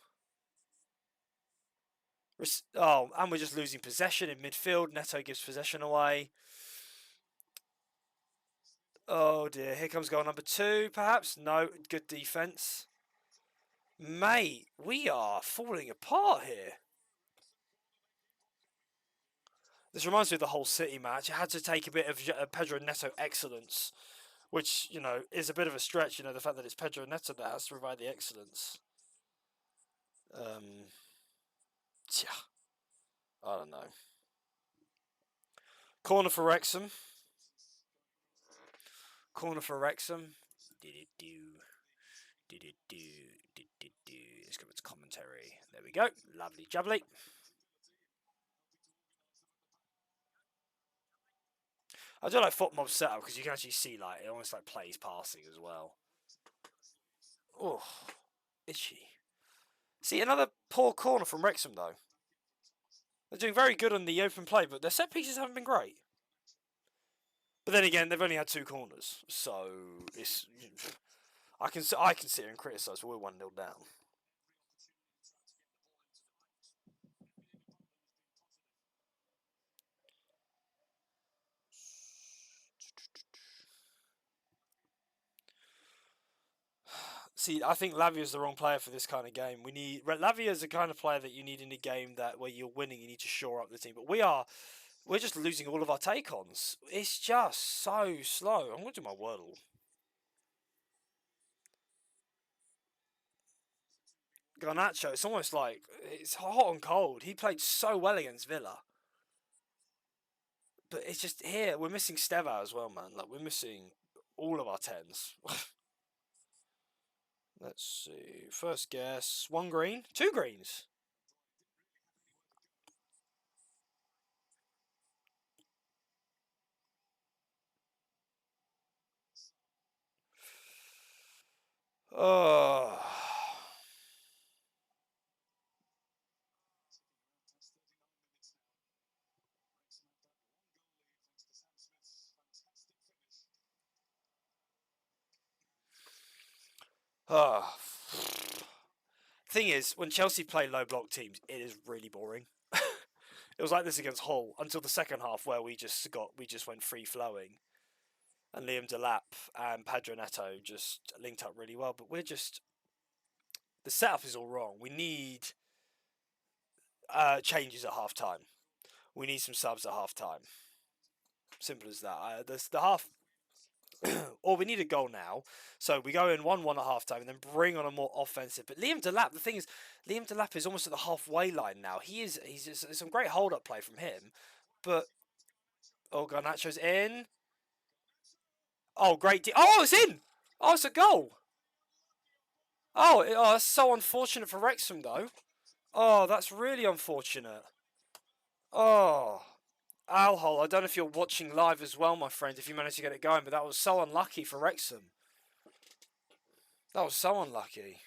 Oh, and we're just losing possession in midfield. Neto gives possession away. Oh dear, here comes goal number 2, perhaps? No, good defence. Mate, we are falling apart here. This reminds me of the whole City match. It had to take a bit of Pedro Neto excellence, which, you know, is a bit of a stretch, you know, the fact that it's Pedro Neto that has to provide the excellence. I don't know. Corner for Wrexham. Corner for Wrexham. Did it do? Did it do? Did it do? Let's go to commentary. There we go. Lovely jubbly. I do like FotMob's setup because you can actually see like it almost like plays passing as well. Oh, itchy. See, another poor corner from Wrexham though. They're doing very good on the open play, but their set pieces haven't been great. But then again, they've only had 2 corners, so it's I can sit here and criticise, but we're 1-0 down. See, I think Lavia's the wrong player for this kind of game. Lavia's the kind of player that you need in a game where you're winning. You need to shore up the team. But we're just losing all of our take-ons. It's just so slow. I'm going to do my Wordle. Garnacho, it's almost like it's hot and cold. He played so well against Villa. But it's just here, we're missing Steva as well, man. Like, we're missing all of our 10s. Let's see. First guess. 1 green. 2 greens. Oh. Oh. Thing is, when Chelsea play low block teams, it is really boring. It was like this against Hull until the second half, where we just went free flowing, and Liam Delap and Pedro Neto just linked up really well. But the setup is all wrong. We need changes at half time. We need some subs at half time. Simple as that. The half. or we need a goal now. So we go in 1-1 at half time and then bring on a more offensive. But Liam Delap, the thing is, Liam Delap is almost at the halfway line now. He's just, some great hold up play from him. But Garnacho's in. Oh, oh, it's in. Oh, it's a goal. Oh, that's so unfortunate for Wrexham though. Oh, that's really unfortunate. Oh. Alhol, I don't know if you're watching live as well, my friend, if you managed to get it going, but that was so unlucky for Wrexham. That was so unlucky.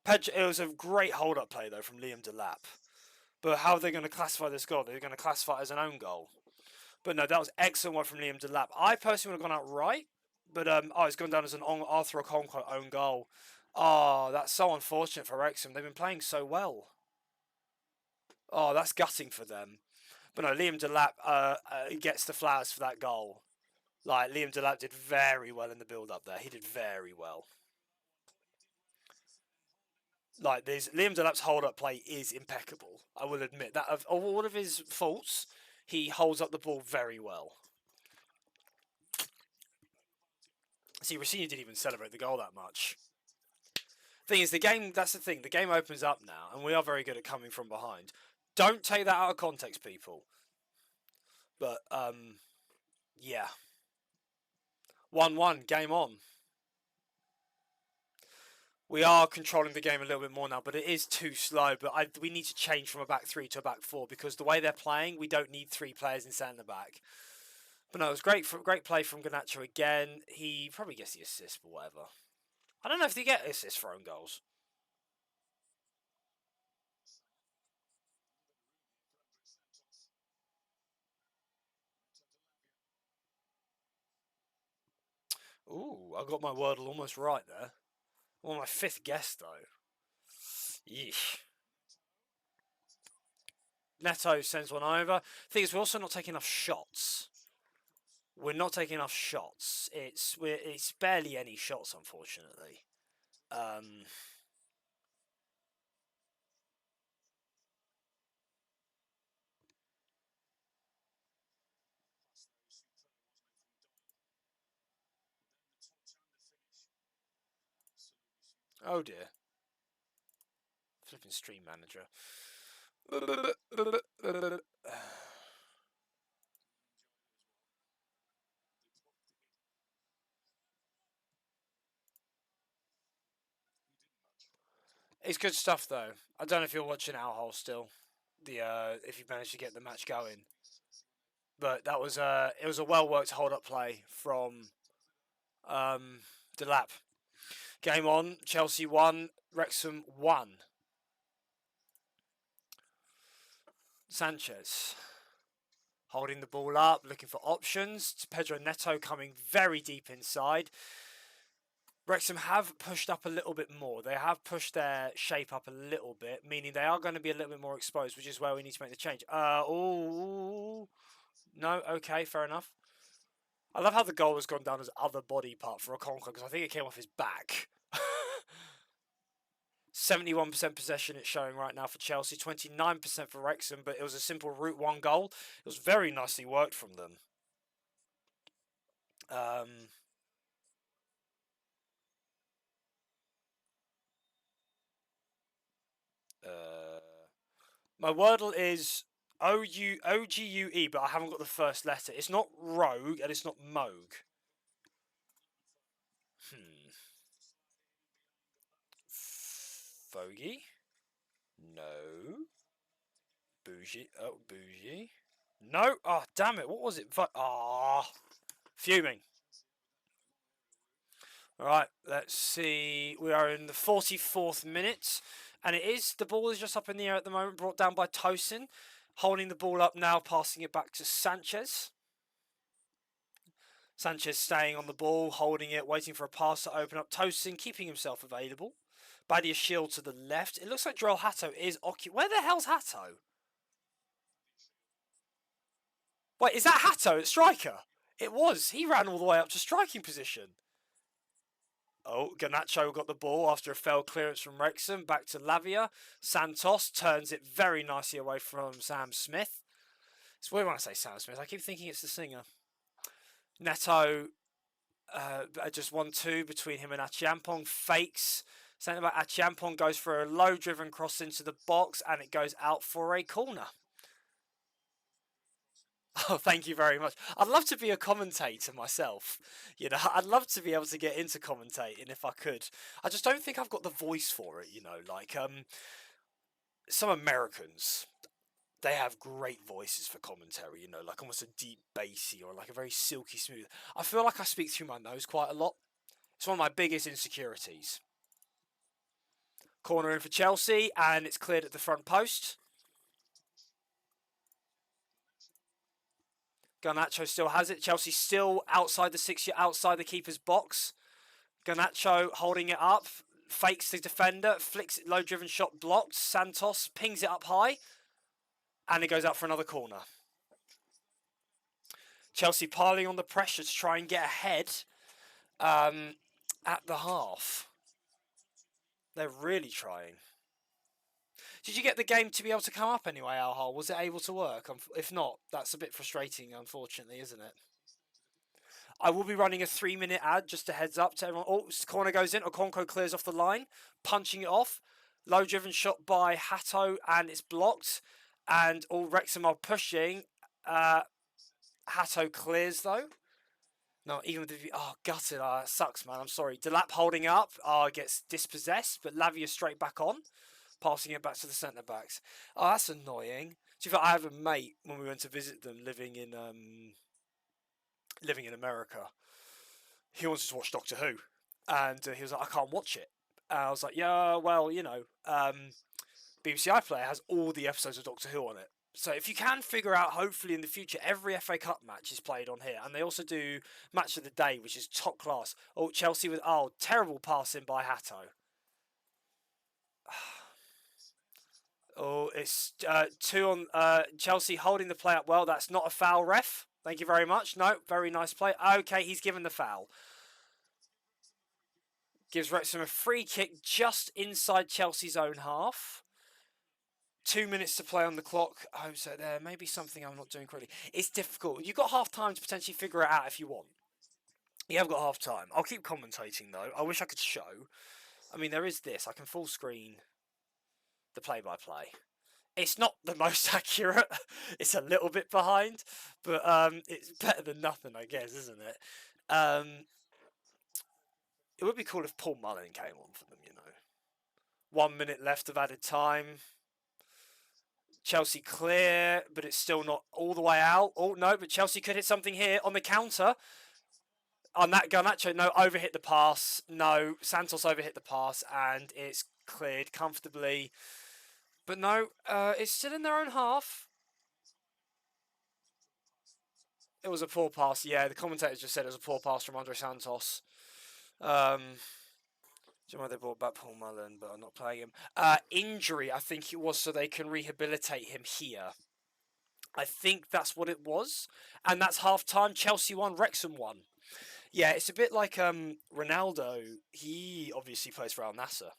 It was a great hold-up play, though, from Liam Delap. But how are they going to classify this goal? They're going to classify it as an own goal. But no, that was excellent work from Liam Delap. I personally would have gone out right, but it's gone down as an Arthur Okonkwo own goal. Oh, that's so unfortunate for Wrexham. They've been playing so well. Oh, that's gutting for them. But no, Liam Delap gets the flowers for that goal. Like, Liam Delap did very well in the build-up there. He did very well. Like, Liam Delap's hold-up play is impeccable. I will admit that. Of all of his faults, he holds up the ball very well. See, Rossini didn't even celebrate the goal that much. Thing is, that's the thing. The game opens up now, and we are very good at coming from behind. Don't take that out of context, people. But, yeah. 1-1, game on. We are controlling the game a little bit more now, but it is too slow. But we need to change from a back three to a back four because the way they're playing, we don't need three players in centre back. But no, it was great play from Garnacho again. He probably gets the assist, but whatever. I don't know if they get assists for own goals. Ooh, I got my Wordle almost right there. Well, my fifth guess, though. Yeesh. Neto sends one over. Thing is, we're also not taking enough shots. We're not taking enough shots. It's barely any shots, unfortunately. Oh dear. Flipping stream manager. It's good stuff though. I don't know if you're watching Our Hole still. If you've managed to get the match going. But that was it was a well worked hold up play from Delap. Game on, Chelsea 1, Wrexham 1. Sanchez holding the ball up, looking for options. Pedro Neto coming very deep inside. Wrexham have pushed up a little bit more. They have pushed their shape up a little bit, meaning they are going to be a little bit more exposed, which is where we need to make the change. No, okay, fair enough. I love how the goal has gone down as other body part for Okonkwo because I think it came off his back. 71% possession it's showing right now for Chelsea, 29% for Wrexham, but it was a simple Route 1 goal. It was very nicely worked from them. My Wordle is OGUE, but I haven't got the first letter. It's not Rogue and it's not Mogue. Fogey? No. Bougie? Oh, Bougie? No. Oh, damn it. What was it? Fuming. Alright, let's see. We are in the 44th minute. And the ball is just up in the air at the moment, brought down by Tosin. Holding the ball up now, passing it back to Sanchez. Sanchez staying on the ball, holding it, waiting for a pass to open up. Tosin keeping himself available. Badia Shield to the left. It looks like Joel Hatto is occupied. Where the hell's Hatto? Wait, is that Hatto at striker? It was. He ran all the way up to striking position. Oh, Garnacho got the ball after a failed clearance from Wrexham. Back to Lavia. Santos turns it very nicely away from Sam Smith. It's weird when I say Sam Smith. I keep thinking it's the singer. Neto, just 1-2 between him and Achiampong. Fakes. Centre back Achiampong goes for a low-driven cross into the box, and it goes out for a corner. Oh, thank you very much. I'd love to be a commentator myself. I'd love to be able to get into commentating if I could. I just don't think I've got the voice for it, like some Americans, they have great voices for commentary, like almost a deep bassy or like a very silky smooth. I feel like I speak through my nose quite a lot. It's one of my biggest insecurities. Corner in for Chelsea, and it's cleared at the front post. Garnacho still has it. Chelsea still outside outside the keeper's box. Garnacho holding it up, fakes the defender, flicks it, low-driven shot blocked. Santos pings it up high, and it goes out for another corner. Chelsea piling on the pressure to try and get ahead at the half. They're really trying. Did you get the game to be able to come up anyway, Al Hull? Was it able to work? If not, that's a bit frustrating, unfortunately, isn't it? I will be running a 3-minute ad, just a heads up to everyone. Oh, corner goes in. Okonkwo clears off the line, punching it off. Low driven shot by Hatto, and it's blocked. And all Wrexham are pushing. Hatto clears, though. No, even with the... Oh, gutted. That sucks, man. I'm sorry. Delap holding up. Gets dispossessed, but Lavia straight back on. Passing it back to the centre-backs. Oh, that's annoying. I have a mate, when we went to visit them, living in America. He wanted to watch Doctor Who, and he was like, I can't watch it. And I was like, yeah, well, BBC iPlayer has all the episodes of Doctor Who on it. So if you can figure out, hopefully in the future, every FA Cup match is played on here. And they also do Match of the Day, which is top class. Oh, Chelsea with, terrible passing by Hatto. Oh, it's 2 on Chelsea holding the play up well. That's not a foul, ref. Thank you very much. No, very nice play. Okay, he's given the foul. Gives Wrexham a free kick just inside Chelsea's own half. 2 minutes to play on the clock. Oh, so there may be something I'm not doing correctly. It's difficult. You've got half time to potentially figure it out if you want. You have got half time. I'll keep commentating though. I wish I could show. I mean, there is this. I can full screen the play-by-play. It's not the most accurate. It's a little bit behind, but it's better than nothing, I guess, isn't it? It would be cool if Paul Mullen came on for them, 1 minute left of added time. Chelsea clear, but it's still not all the way out. Oh, no, but Chelsea could hit something here on the counter. On that Garnacho, no, overhit the pass. No, Santos overhit the pass, and it's cleared comfortably. But no, it's still in their own half. It was a poor pass. Yeah, the commentators just said it was a poor pass from Andre Santos. Do you know why they brought back Paul Mullen, but I'm not playing him? Injury, I think it was, so they can rehabilitate him here. I think that's what it was. And that's half-time. Chelsea won, Wrexham won. Yeah, it's a bit like Ronaldo. He obviously plays for Al Nassr,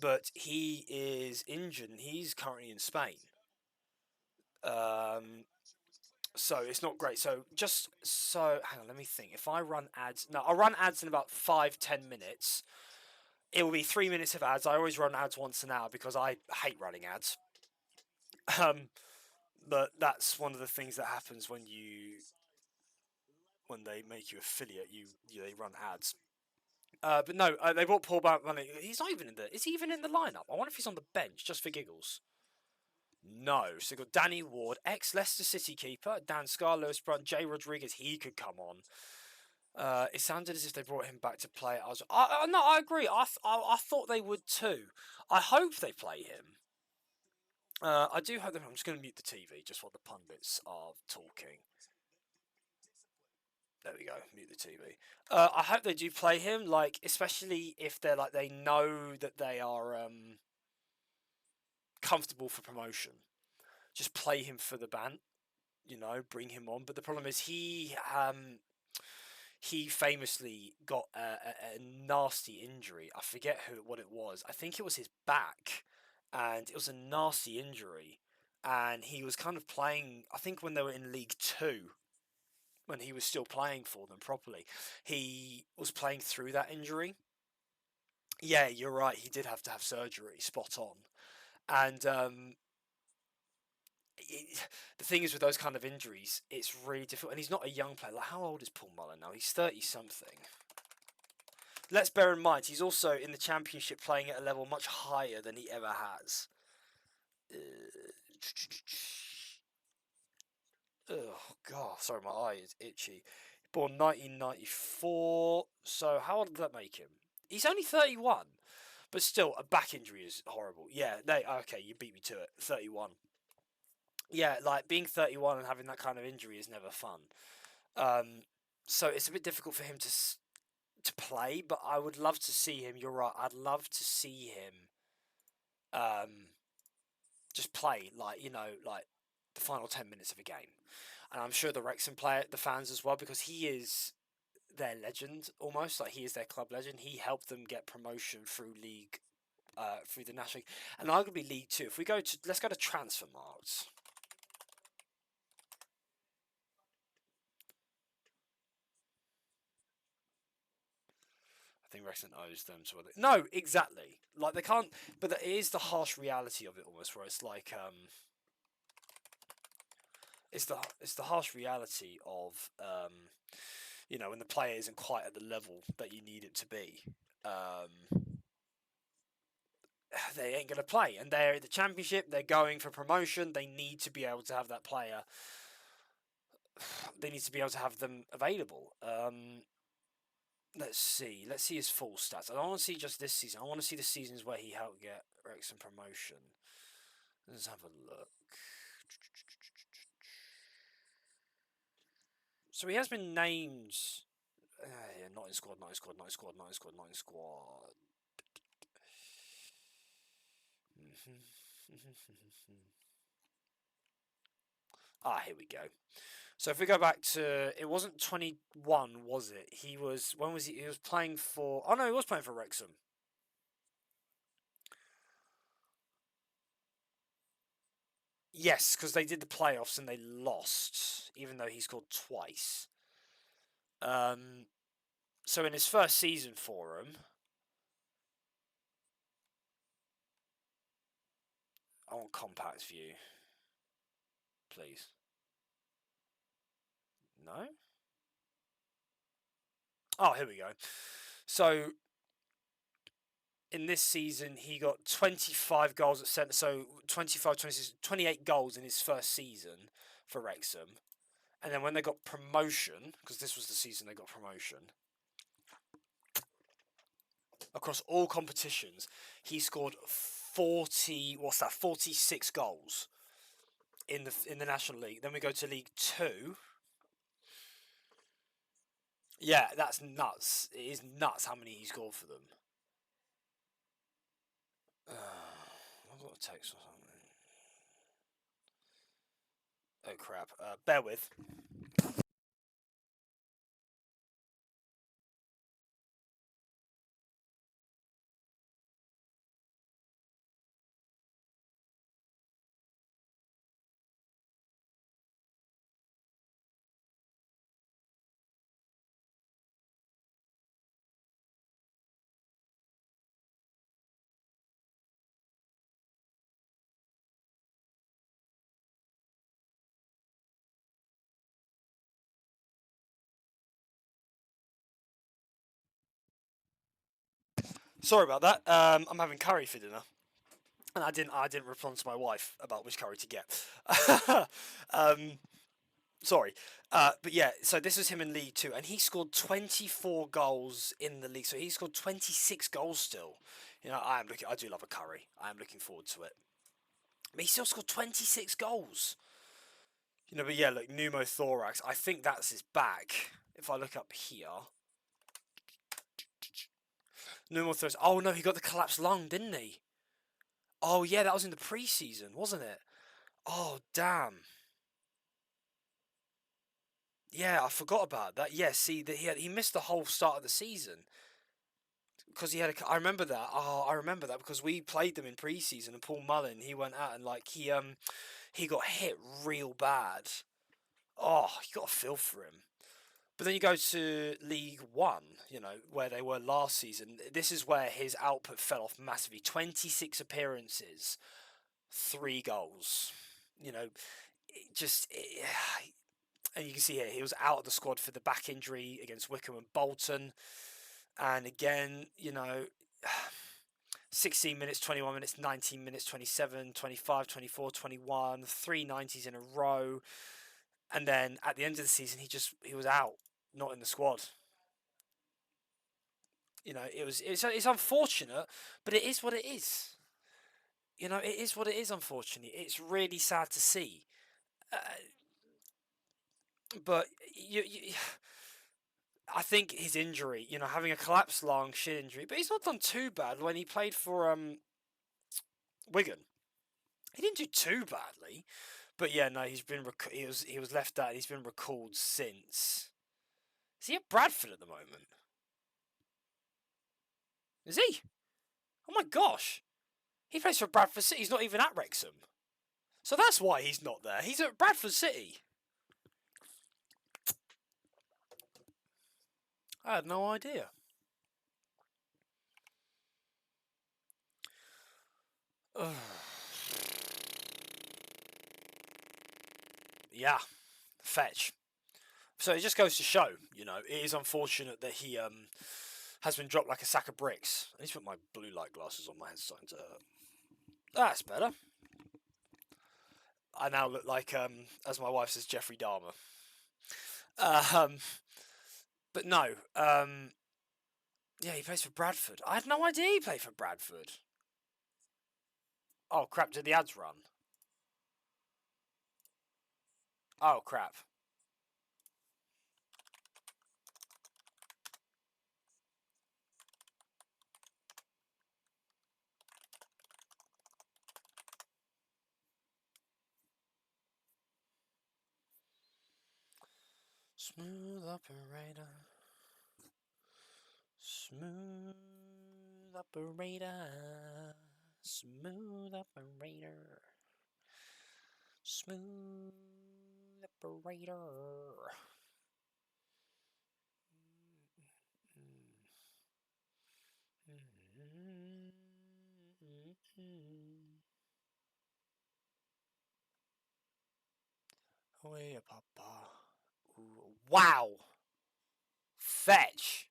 but he is injured and he's currently in Spain. So it's not great. Hang on, let me think. If I run ads, no, I'll run ads in about 5-10 minutes. It will be 3 minutes of ads. I always run ads once an hour because I hate running ads. But that's one of the things that happens when they make you affiliate. They run ads. But no, they brought Paul Mullen. He's not even is he even in the lineup? I wonder if he's on the bench just for giggles. No. So you've got Danny Ward, ex-Leicester City keeper, Dan Scar, Lewis Brunt, Jay Rodriguez. He could come on. It sounded as if they brought him back to play. I agree. I thought they would too. I hope they play him. I do hope them. I'm just going to mute the TV just while the pundits are talking. There we go. Mute the TV. I hope they do play him, especially if they're they know that they are comfortable for promotion. Just play him for the ban, bring him on. But the problem is he famously got a nasty injury. I forget what it was. I think it was his back, and it was a nasty injury. And he was kind of playing. I think when they were in League Two, when he was still playing for them properly, he was playing through that injury. Yeah, you're right. He did have to have surgery. Spot on. And the thing is with those kind of injuries, it's really difficult. And he's not a young player. Like, how old is Paul Mullen now? He's 30 something. Let's bear in mind he's also in the Championship playing at a level much higher than he ever has. Oh god, sorry, my eye is itchy. Born 1994. So how old did that make him? He's only 31, but still, a back injury is horrible. Yeah, okay, you beat me to it. 31. Yeah, like being 31 and having that kind of injury is never fun. So it's a bit difficult for him to play, but I would love to see him. You're right. I'd love to see him just play like the final 10 minutes of a game, and I'm sure the Wrexham the fans as well, because he is their legend almost. Like he is their club legend. He helped them get promotion through league, through the National League, and arguably League Two. If we let's go to transfer marks. I think Wrexham owes them to other. No, exactly. Like they can't, but it is the harsh reality of it almost, where it's like it's the harsh reality of when the player isn't quite at the level that you need it to be. They ain't gonna play, and they're in the Championship. They're going for promotion. They need to be able to have that player. They need to be able to have them available. Let's see. Let's see his full stats. I don't want to see just this season. I want to see the seasons where he helped get Wrexham promotion. Let's have a look. So he has been named. Yeah, not in squad, not in squad, not in squad, not in squad, not in squad. Here we go. So if we go back to, it wasn't 21, was it? When was he? He was playing for. Oh no, he was playing for Wrexham. Yes, because they did the playoffs and they lost, even though he scored twice. So in his first season for him, I want compact view, please. No? Oh, here we go. So in this season, he got 25 goals at centre. So 25, 26, 28 goals in his first season for Wrexham. And then when they got promotion, because this was the season they got promotion, across all competitions, he scored 46 goals in the National League. Then we go to League Two. Yeah, that's nuts. It is nuts how many he scored for them. I've got a text or something. Oh crap. Bear with. Sorry about that. I'm having curry for dinner, and I didn't respond to my wife about which curry to get. Sorry, but yeah. So this was him in League Two, and he scored 24 goals in the league. So he scored 26 goals still. I do love a curry. I am looking forward to it. But he still scored 26 goals. But yeah, look, pneumothorax. I think that's his back. If I look up here, pneumothorax. Oh no, he got the collapsed lung, didn't he? Oh yeah, that was in the pre-season, wasn't it? Oh damn. Yeah, I forgot about that. Yeah, see, that he missed the whole start of the season because he had a. I remember that. Oh, I remember that because we played them in pre-season, and Paul Mullin he went out and like he got hit real bad. Oh, you got a feel for him. But then you go to League One, where they were last season. This is where his output fell off massively. 26 appearances, 3 goals. You know, it just. And you can see here, he was out of the squad for the back injury against Wickham and Bolton. And again, 16 minutes, 21 minutes, 19 minutes, 27, 25, 24, 21, 3 90s in a row. And then at the end of the season, he was out, not in the squad. It's unfortunate, but it is what it is. It is what it is. Unfortunately, it's really sad to see. Uh, but I think his injury, having a collapsed lung, shin injury, but he's not done too bad when he played for Wigan. He didn't do too badly, but yeah, no, he was left out. He's been recalled since. Is he at Bradford at the moment? Is he? Oh my gosh, he plays for Bradford City. He's not even at Wrexham, so that's why he's not there. He's at Bradford City. I had no idea. Yeah, fetch. So it just goes to show, it is unfortunate that he has been dropped like a sack of bricks. I need to put my blue light glasses on. My head's starting to hurt. That's better. I now look like, as my wife says, Jeffrey Dahmer. But no, yeah, he plays for Bradford. I had no idea he played for Bradford. Oh crap! Did the ads run? Oh crap! Smooth operator. Smooth operator. Smooth operator. Smooth operator. Oh yeah, papa. Ooh, wow. Fetch.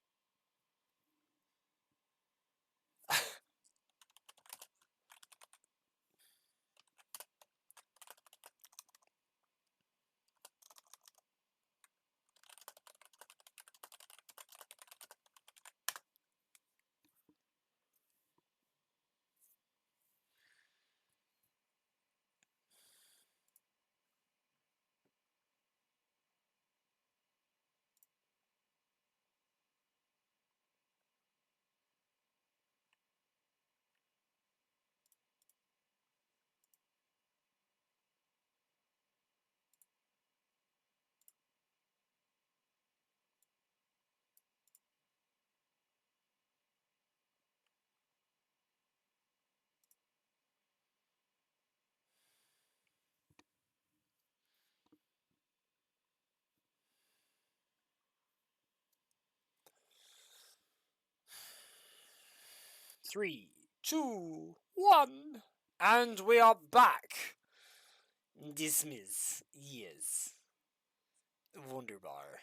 Three, two, one. And we are back. Dismiss. Yes. Wunderbar.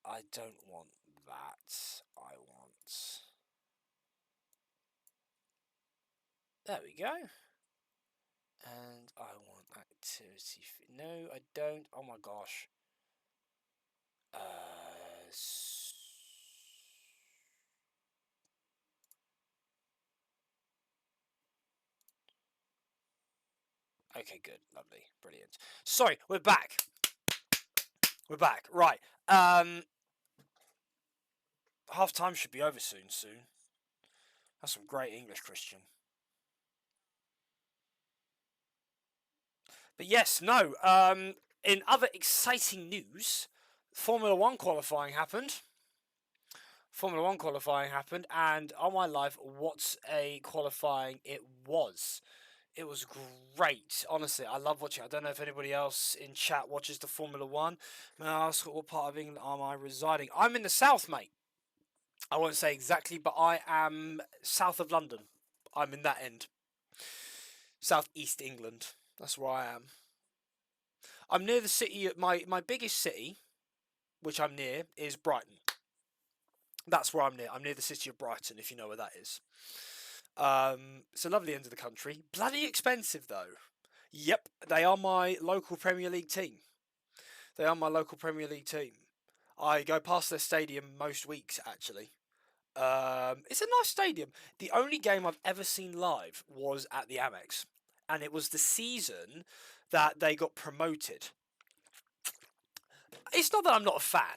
I don't want that. I want. There we go. And I want activity. No, I don't. Oh my gosh. Okay, good, lovely, brilliant. Sorry, we're back. We're back. Right. Half time should be over soon. That's some great English, Christian. But yes, no. In other exciting news, Formula One qualifying happened. Formula One qualifying happened, and on my life, what a qualifying it was. It was great. Honestly, I love watching. I don't know if anybody else in chat watches the Formula One. May I ask what part of England am I residing? I'm in the south, mate. I won't say exactly, but I am south of London. I'm in that end. South East England. That's where I am. I'm near the city. My biggest city, which I'm near, is Brighton. That's where I'm near. I'm near the city of Brighton, if you know where that is. It's a lovely end of the country. Bloody expensive though. Yep, they are my local Premier League team. They are my local Premier League team. I go past their stadium most weeks, actually. It's a nice stadium. The only game I've ever seen live was at the Amex, and it was the season that they got promoted. It's not that I'm not a fan.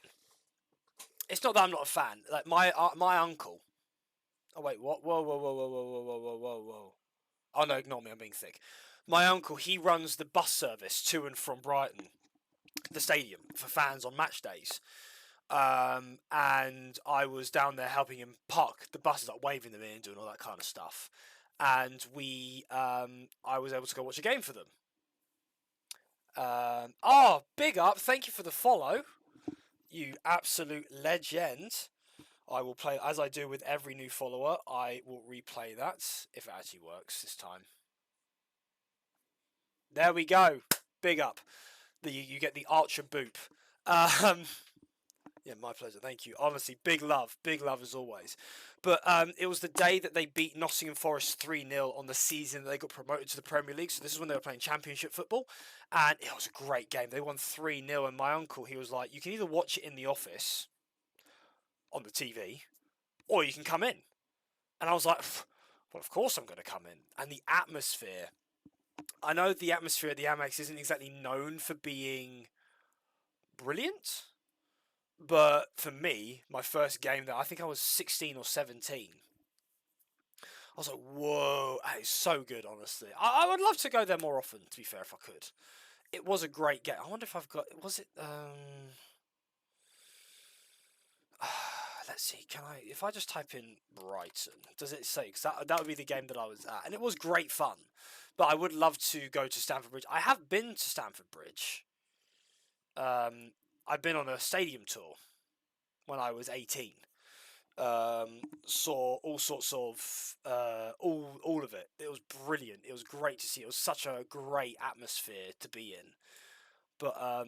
It's not that I'm not a fan. Like my uncle. Oh wait, what? Whoa, whoa, whoa, whoa, whoa, whoa, whoa, whoa, whoa, whoa. Oh no, ignore me. I'm being thick. My uncle, he runs the bus service to and from Brighton, the stadium, for fans on match days. And I was down there helping him park the buses, like waving them in, doing all that kind of stuff. And I was able to go watch a game for them. Big up! Thank you for the follow, you absolute legend. I will play, as I do with every new follower. I will replay that if it actually works this time. There we go. Big up. You get the Archer boop. Yeah, my pleasure. Thank you. Honestly, big love as always. But it was the day that they beat Nottingham Forest 3-0 on the season that they got promoted to the Premier League. So this is when they were playing Championship football, and it was a great game. They won 3-0, and my uncle, he was like, "You can either watch it in the office on the TV, or you can come in." And I was like, "Well, of course I'm going to come in." And the atmosphere. I know the atmosphere at the Amex isn't exactly known for being brilliant. But for me, my first game there, I think I was 16 or 17. I was like, whoa, that is so good, honestly. I would love to go there more often, to be fair, if I could. It was a great game. I wonder if I've got... Was it... let's see, can I... If I just type in Brighton, does it say... Because that would be the game that I was at. And it was great fun. But I would love to go to Stamford Bridge. I have been to Stamford Bridge. I've been on a stadium tour when I was 18. Saw all sorts of all of it. It was brilliant. It was great to see. It was such a great atmosphere to be in. But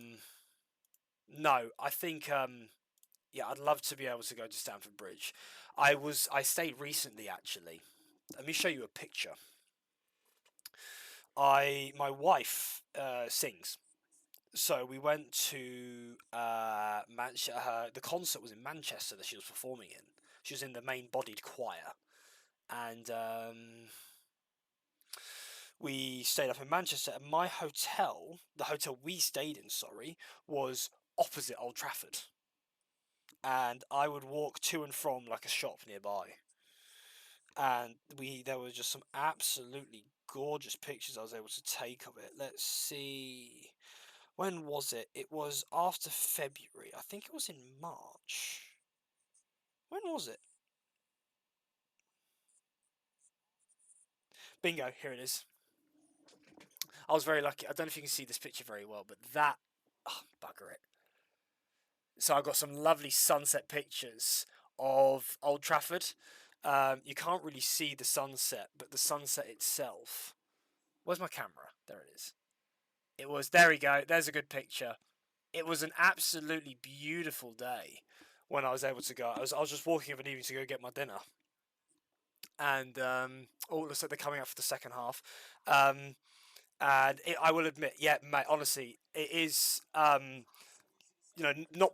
no, I think yeah, I'd love to be able to go to Stamford Bridge. I stayed recently actually. Let me show you a picture. My wife sings. So we went to Manchester. The concert was in Manchester that she was performing in. She was in the main-bodied choir, and we stayed up in Manchester. And my hotel, the hotel we stayed in, sorry, was opposite Old Trafford, and I would walk to and from like a shop nearby. And there were just some absolutely gorgeous pictures I was able to take of it. Let's see. When was it? It was after February. I think it was in March. When was it? Bingo, here it is. I was very lucky. I don't know if you can see this picture very well, but that... Oh, bugger it. So I got some lovely sunset pictures of Old Trafford. You can't really see the sunset, but the sunset itself... Where's my camera? There it is. It was... There we go. There's a good picture. It was an absolutely beautiful day when I was able to go. I was just walking of an evening to go get my dinner. And looks like they're coming up for the second half. I will admit, yeah, mate, honestly, it is, not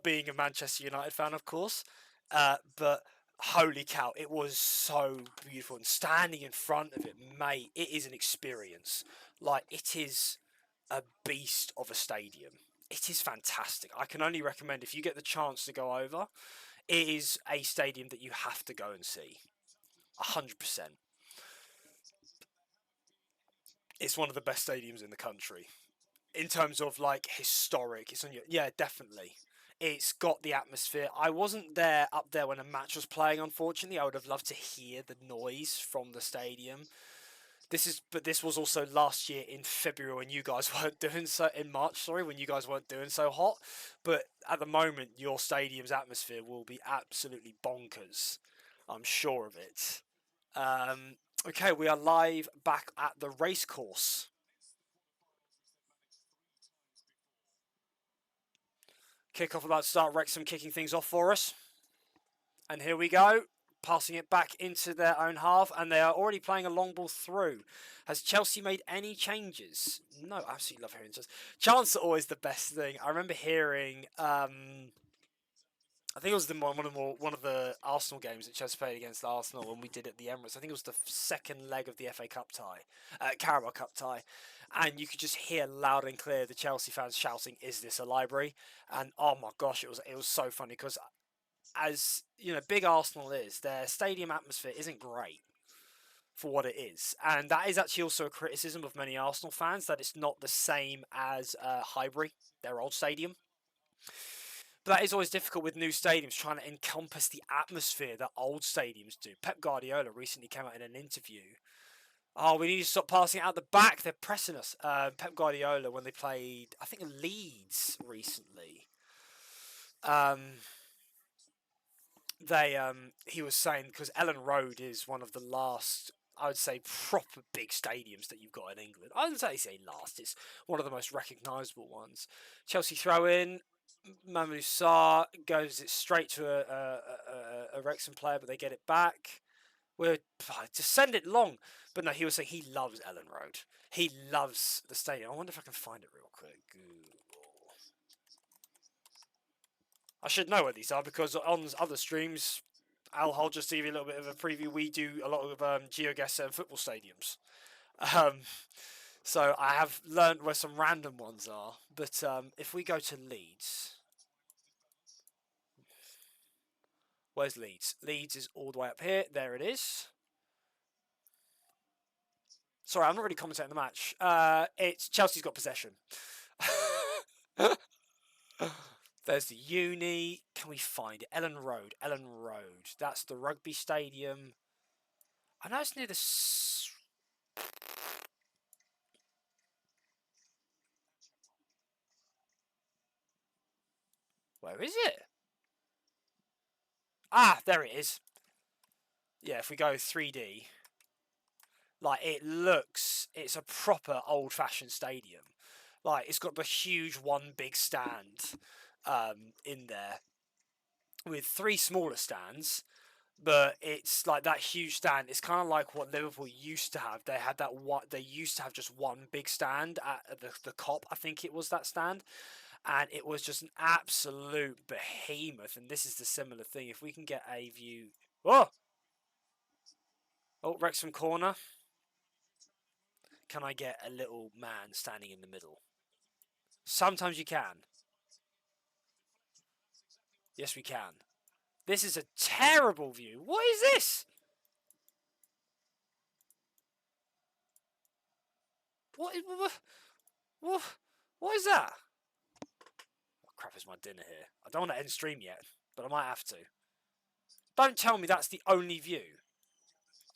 being a Manchester United fan, of course, but holy cow, it was so beautiful. And standing in front of it, mate, it is an experience. Like, it is a beast of a stadium. It is fantastic. I can only recommend, if you get the chance to go over, it is a stadium that you have to go and see. 100%. It's one of the best stadiums in the country. in terms of like historic. It's on your, yeah, definitely. It's got the atmosphere. I wasn't there up there when a match was playing, unfortunately. I would have loved to hear the noise from the stadium. But this was also last year in February when you guys weren't doing so, in March, sorry, when you guys weren't doing so hot. But at the moment, your stadium's atmosphere will be absolutely bonkers. I'm sure of it. Okay, we are live back at the racecourse. Kickoff about to start. Wrexham kicking things off for us. And here we go. Passing it back into their own half, and they are already playing a long ball through. Has Chelsea made any changes? No, I absolutely love hearing this. Chants are always the best thing. I remember hearing, I think it was one of the Arsenal games that Chelsea played against Arsenal when we did it at the Emirates. I think it was the second leg of the FA Cup tie, Carabao Cup tie, and you could just hear loud and clear the Chelsea fans shouting, "Is this a library?" And oh my gosh, it was so funny because, as you know, big Arsenal is, their stadium atmosphere isn't great for what it is, and that is actually also a criticism of many Arsenal fans, that it's not the same as Highbury, their old stadium. But that is always difficult with new stadiums, trying to encompass the atmosphere that old stadiums do. Pep Guardiola recently came out in an interview. Oh, we need to stop passing it out the back. They're pressing us. Pep Guardiola, when they played, I think, Leeds recently, um, he was saying, because Ellen Road is one of the last, I would say, proper big stadiums that you've got in England. I wouldn't say last. It's one of the most recognisable ones. Chelsea throw in. Mamadou Sarr goes it straight to a Wrexham player, but they get it back. We're to send it long, but no, he was saying he loves Ellen Road. He loves the stadium. I wonder if I can find it real quick. Google. I should know where these are because on other streams, I'll just give you a little bit of a preview. We do a lot of GeoGuessr football stadiums. Um, so I have learned where some random ones are. But if we go to Leeds, where's Leeds? Leeds is all the way up here. There it is. Sorry, I'm not really commenting on the match. It's Chelsea's got possession. There's the uni. Can we find it? Ellen Road. Ellen Road. That's the rugby stadium. I know it's near the. Where is it? Ah, there it is. Yeah, if we go 3D, like it's a proper old-fashioned stadium. Like it's got the huge one big stand in there with three smaller stands, but it's like that huge stand. It's kind of like what Liverpool used to have. They had that what they used to have just one big stand at the Cop. I think it was that stand, and it was just an absolute behemoth. And this is the similar thing. If we can get a view, oh, Wrexham corner. Can I get a little man standing in the middle? Sometimes you can. Yes, we can. This is a terrible view. What is this? What, what is that? What crap is my dinner here? I don't want to end stream yet, but I might have to. Don't tell me that's the only view.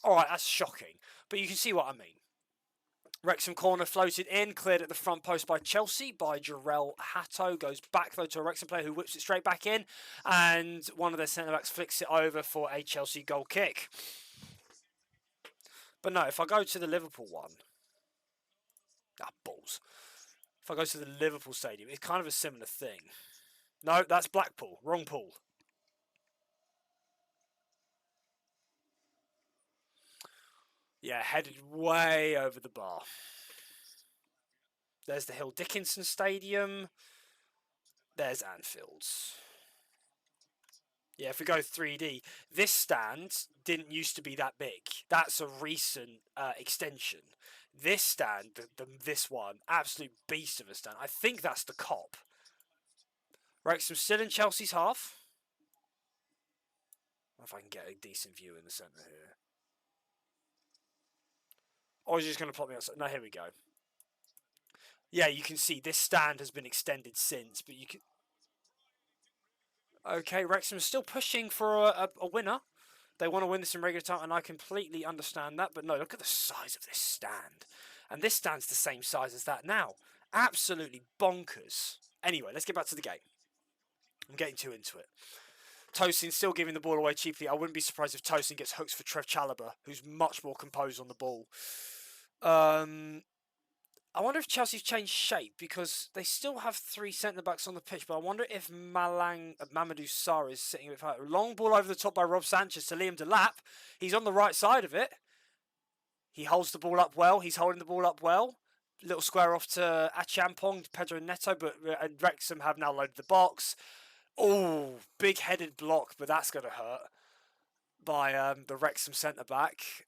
Alright, that's shocking. But you can see what I mean. Wrexham corner floated in, cleared at the front post by Chelsea, by Jarell Hatto. Goes back, though, to a Wrexham player who whips it straight back in. And one of their centre-backs flicks it over for a Chelsea goal kick. But no, if I go to the Liverpool one... Ah, balls. If I go to the Liverpool stadium, it's kind of a similar thing. No, that's Blackpool. Wrong pool. Yeah, headed way over the bar. There's the Hill Dickinson Stadium. There's Anfield's. Yeah, if we go 3D, this stand didn't used to be that big. That's a recent extension. This stand, this one, absolute beast of a stand. I think that's the Cop. Wrexham still in Chelsea's half. If I can get a decent view in the centre here. Or is he just going to plot me outside? No, here we go. Yeah, you can see this stand has been extended since, but you can... Okay, Wrexham's still pushing for a winner. They want to win this in regular time, and I completely understand that. But no, look at the size of this stand. And this stand's the same size as that now. Absolutely bonkers. Anyway, let's get back to the game. I'm getting too into it. Tosin still giving the ball away cheaply. I wouldn't be surprised if Tosin gets hooks for Trev Chalobah, who's much more composed on the ball. I wonder if Chelsea's changed shape, because they still have 3 centre-backs on the pitch, but I wonder if Mamadou Sarr is sitting a bit higher. Long ball over the top by Rob Sanchez to Liam Delap. He's on the right side of it. He holds the ball up well. He's holding the ball up well. Little square off to Achampong, Pedro Neto, but Wrexham have now loaded the box. Oh, big-headed block, but that's going to hurt by the Wrexham centre-back.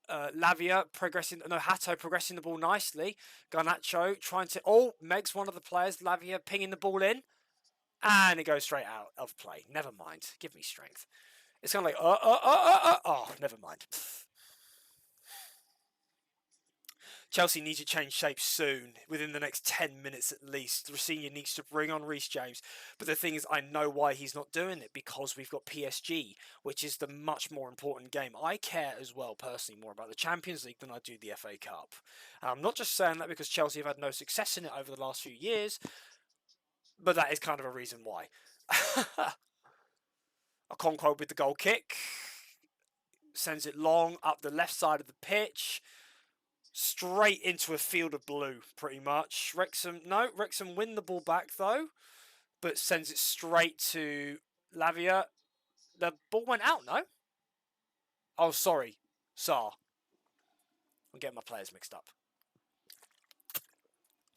Lavia Hato progressing the ball nicely. Garnacho trying to... Oh, Meg's one of the players. Lavia pinging the ball in. And it goes straight out of play. Never mind. Give me strength. It's kind of like... Oh, never mind. Chelsea need to change shape soon, within the next 10 minutes at least. Rosenior needs to bring on Reece James. But the thing is, I know why he's not doing it, because we've got PSG, which is the much more important game. I care as well, personally, more about the Champions League than I do the FA Cup. And I'm not just saying that because Chelsea have had no success in it over the last few years, but that is kind of a reason why. Okonkwo with the goal kick. Sends it long up the left side of the pitch. Straight into a field of blue, pretty much. Wrexham win the ball back, though, but sends it straight to Lavia. The ball went out, no? Oh, sorry. Sarr. I'm getting my players mixed up.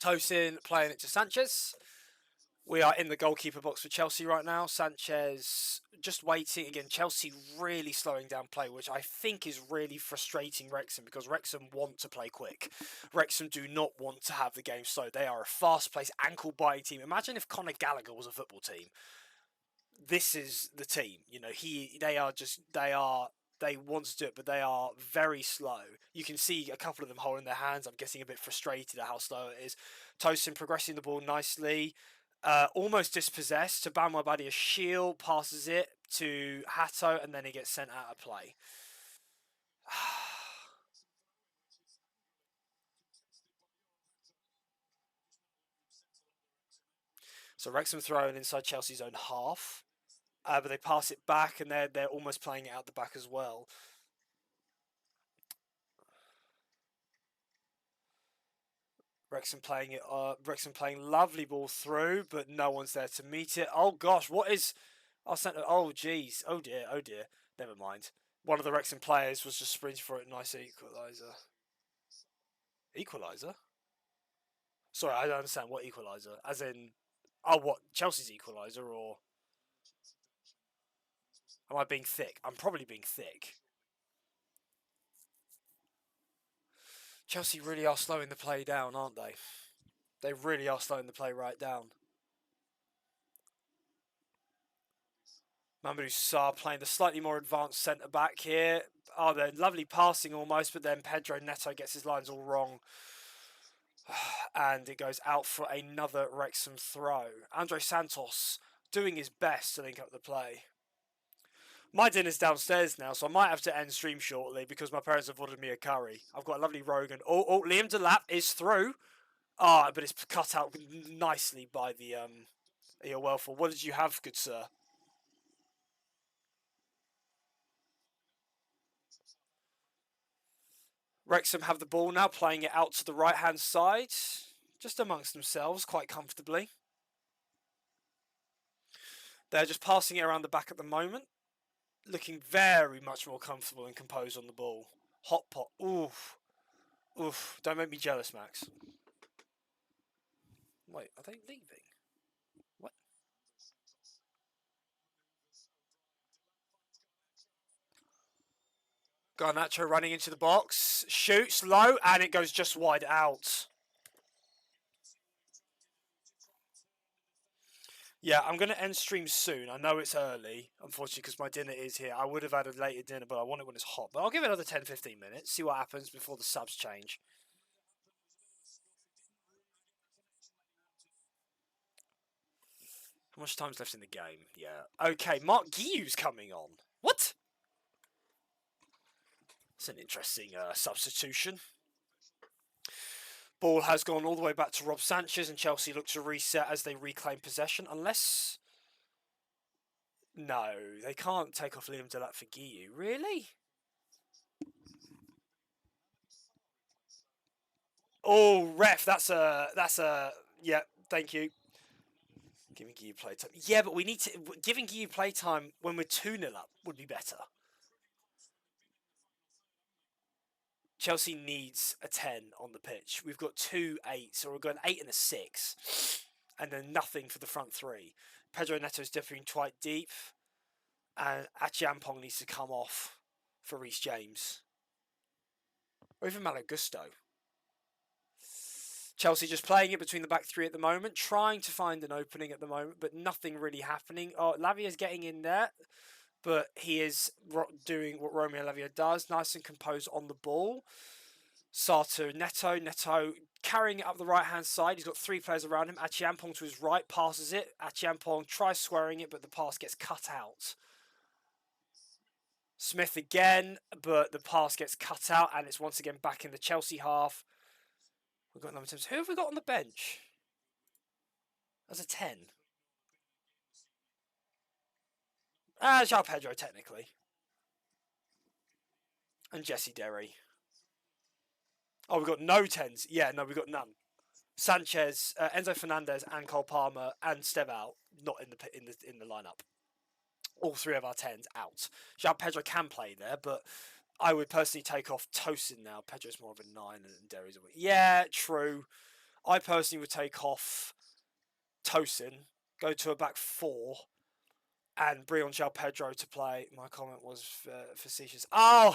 Tosin playing it to Sanchez. We are in the goalkeeper box for Chelsea right now. Sanchez just waiting. Again, Chelsea really slowing down play, which I think is really frustrating Wrexham, because Wrexham want to play quick. Wrexham do not want to have the game slow. They are a fast-paced, ankle-biting team. Imagine if Conor Gallagher was a football team. This is the team. You know, they want to do it, but they are very slow. You can see a couple of them holding their hands. I'm getting a bit frustrated at how slow it is. Tosin progressing the ball nicely. Almost dispossessed to Bam Wabadi. Shield passes it to Hato, and then he gets sent out of play. So Wrexham throwing inside Chelsea's own half, but they pass it back, and they're almost playing it out the back as well. Wrexham playing it. Wrexham playing lovely ball through, but no one's there to meet it. Oh gosh, what is? Oh jeez. Oh dear. Never mind. One of the Wrexham players was just sprinting for it. Nice equaliser. Equaliser? Sorry, I don't understand. What equaliser? As in, what, Chelsea's equaliser, or am I being thick? I'm probably being thick. Chelsea really are slowing the play down, aren't they? They really are slowing the play right down. Mamadou Sarr playing the slightly more advanced centre-back here. Oh, they're lovely passing almost, but then Pedro Neto gets his lines all wrong. And it goes out for another Wrexham throw. Andre Santos doing his best to link up the play. My dinner's downstairs now, so I might have to end stream shortly because my parents have ordered me a curry. I've got a lovely Rogan. Oh, Liam Delap is through. But it's cut out nicely by the Eowelful. What did you have, good sir? Wrexham have the ball now, playing it out to the right-hand side, just amongst themselves, quite comfortably. They're just passing it around the back at the moment, looking very much more comfortable and composed on the ball. Hot pot. Oof. Don't make me jealous, Max. Wait, are they leaving? What? Garnacho running into the box, shoots low, and it goes just wide out. Yeah, I'm going to end stream soon. I know it's early, unfortunately, because my dinner is here. I would have had a later dinner, but I want it when it's hot. But I'll give it another 10-15 minutes, see what happens before the subs change. How much time's left in the game? Yeah. Okay, Mark Guiu's coming on. What? It's an interesting substitution. Ball has gone all the way back to Rob Sanchez, and Chelsea look to reset as they reclaim possession. Unless... No, they can't take off Liam Delap for Guiu. Really? Oh, ref, that's a... Yeah, thank you. Giving Guiu playtime. Yeah, but we need to... Giving Guiu playtime when we're 2-0 up would be better. Chelsea needs a 10 on the pitch. We've got 2 8s, or we've got an 8 and a 6. And then nothing for the front 3. Pedro Neto's dipping quite deep. And Achiampong needs to come off for Reece James. Or even Malagusto. Chelsea just playing it between the back 3 at the moment. Trying to find an opening at the moment, but nothing really happening. Oh, Lavia's getting in there. But he is doing what Romeo Lavia does. Nice and composed on the ball. Sarto, Neto carrying it up the right-hand side. He's got 3 players around him. Achiampong to his right, passes it. Achiampong tries squaring it, but the pass gets cut out. Smith again, but the pass gets cut out, and it's once again back in the Chelsea half. We've got number 10. Who have we got on the bench? As a 10. João Pedro, technically. And Jesse Derry. Oh, we've got no 10s. Yeah, no, we've got none. Sanchez, Enzo Fernandez, and Cole Palmer, and Stev out, not in the lineup. All 3 of our 10s out. João Pedro can play there, but I would personally take off Tosin now. Pedro's more of a 9 and Derry's a... Yeah, true. I personally would take off Tosin, go to a back 4, and bring on João Pedro to play. My comment was facetious. Oh!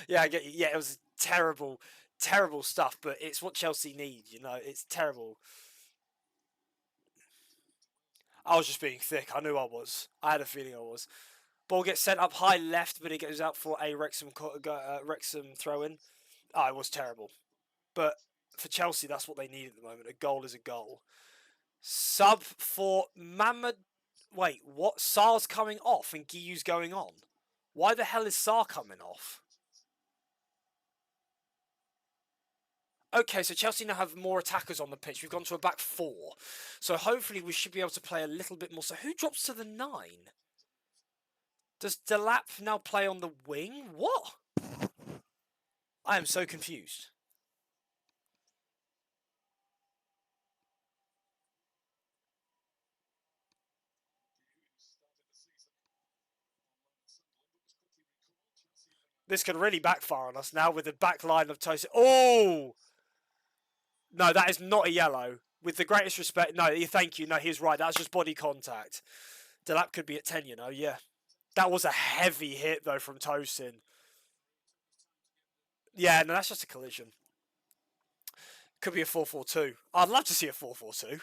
Yeah, I get you. Yeah, it was terrible stuff, but it's what Chelsea need, you know. It's terrible. I was just being thick. I knew I was. I had a feeling I was. Ball gets sent up high left, but it goes out for a Wrexham throw-in. Oh, it was terrible. But for Chelsea, that's what they need at the moment. A goal is a goal. Sub for Mamad... Wait, what? Sar's coming off and Guiu's going on. Why the hell is Sar coming off? Okay, so Chelsea now have more attackers on the pitch. We've gone to a back 4. So hopefully we should be able to play a little bit more. So who drops to the 9? Does Delap now play on the wing? What? I am so confused. This could really backfire on us now with the back line of Tosin. Oh! No, that is not a yellow. With the greatest respect. No, thank you. No, he's right. That's just body contact. Delap could be at 10, you know. Yeah. That was a heavy hit, though, from Tosin. Yeah, no, that's just a collision. Could be a 4-4-2. I'd love to see a 4-4-2.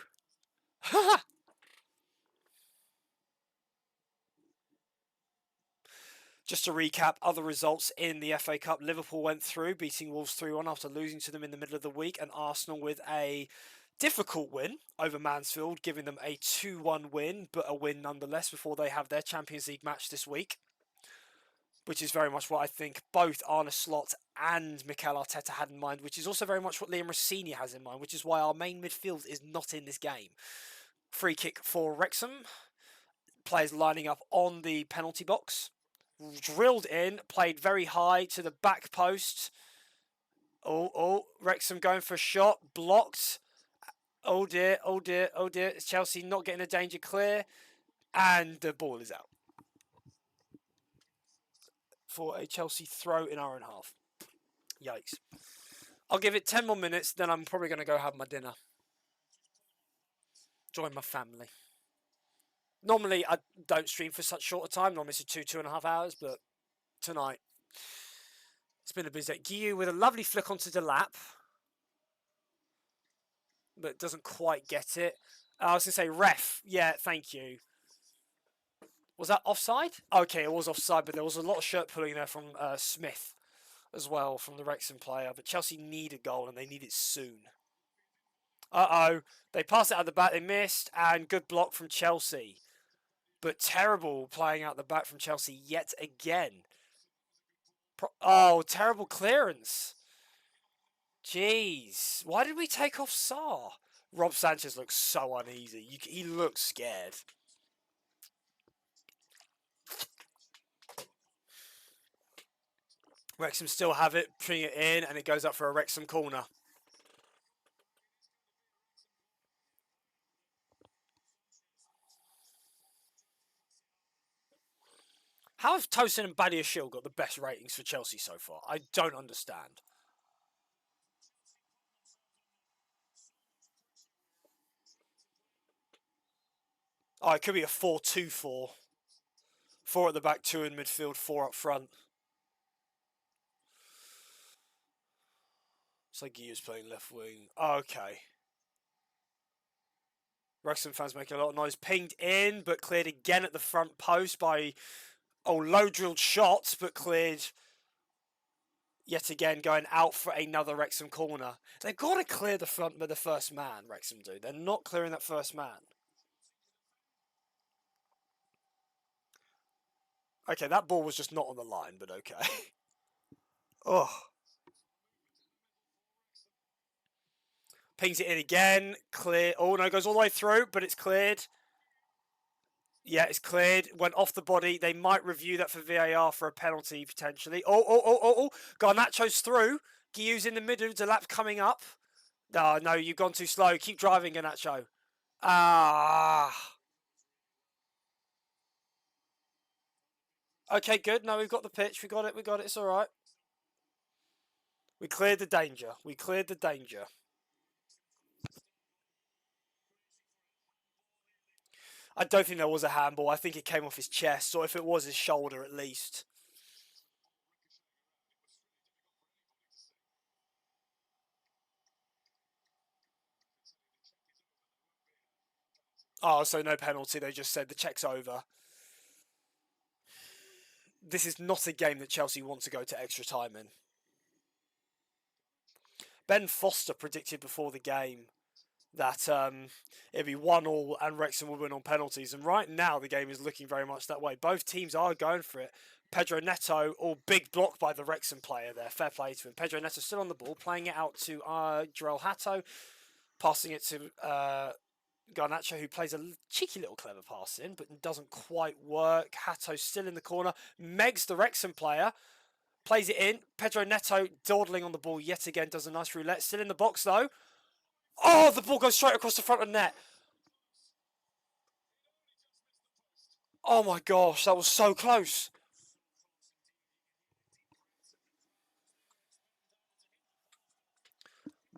Just to recap other results in the FA Cup, Liverpool went through, beating Wolves 3-1 after losing to them in the middle of the week, and Arsenal with a difficult win over Mansfield, giving them a 2-1 win, but a win nonetheless before they have their Champions League match this week, which is very much what I think both Arne Slot and Mikel Arteta had in mind, which is also very much what Liam Rossini has in mind, which is why our main midfield is not in this game. Free kick for Wrexham. Players lining up on the penalty box. Drilled in, played very high to the back post. Wrexham going for a shot, blocked. Oh dear. It's Chelsea not getting a danger clear, and the ball is out for a Chelsea throw in our own half. Yikes. I'll give it 10 more minutes, then I'm probably going to go have my dinner. Join my family. Normally, I don't stream for such short a time. Normally, it's 2.5 hours, but tonight, it's been a busy day. Guiu with a lovely flick onto Delap, but doesn't quite get it. I was going to say, ref. Yeah, thank you. Was that offside? Okay, it was offside, but there was a lot of shirt pulling there from Smith as well, from the Wrexham player. But Chelsea need a goal, and they need it soon. Uh-oh. They pass it out the back. They missed. And good block from Chelsea. But terrible playing out the back from Chelsea yet again. Oh, terrible clearance. Jeez. Why did we take off Sarr? Rob Sanchez looks so uneasy. He looks scared. Wrexham still have it, putting it in, and it goes up for a Wrexham corner. How have Tosin and Badiashile got the best ratings for Chelsea so far? I don't understand. Oh, it could be a 4-2-4. 4 at the back, 2 in midfield, 4 up front. It's like Guilla's playing left wing. Oh, okay. Wrexham fans making a lot of noise. Pinged in, but cleared again at the front post by... Oh, low drilled shots, but cleared yet again, going out for another Wrexham corner. They've got to clear the front with the first man, Wrexham do. They're not clearing that first man. Okay, that ball was just not on the line, but okay. Oh. Pings it in again. Clear. Oh, no, goes all the way through, but it's cleared. Yeah, it's cleared. Went off the body. They might review that for VAR for a penalty, potentially. Oh. Garnacho's through. Guilla's in the middle. Delap's coming up. No, you've gone too slow. Keep driving, Garnacho. Okay, good. No, we've got the pitch. We got it. It's all right. We cleared the danger. I don't think there was a handball. I think it came off his chest, or if it was his shoulder at least. Oh, so no penalty. They just said the check's over. This is not a game that Chelsea want to go to extra time in. Ben Foster predicted before the game that it'd be 1-1 and Wrexham would win on penalties. And right now, the game is looking very much that way. Both teams are going for it. Pedro Neto, big block by the Wrexham player there. Fair play to him. Pedro Neto still on the ball, playing it out to Jarell Hatto, passing it to Garnacho, who plays a cheeky little clever pass in, but doesn't quite work. Hatto still in the corner. Megs, the Wrexham player, plays it in. Pedro Neto dawdling on the ball yet again, does a nice roulette. Still in the box though. Oh, the ball goes straight across the front of the net. Oh my gosh, that was so close.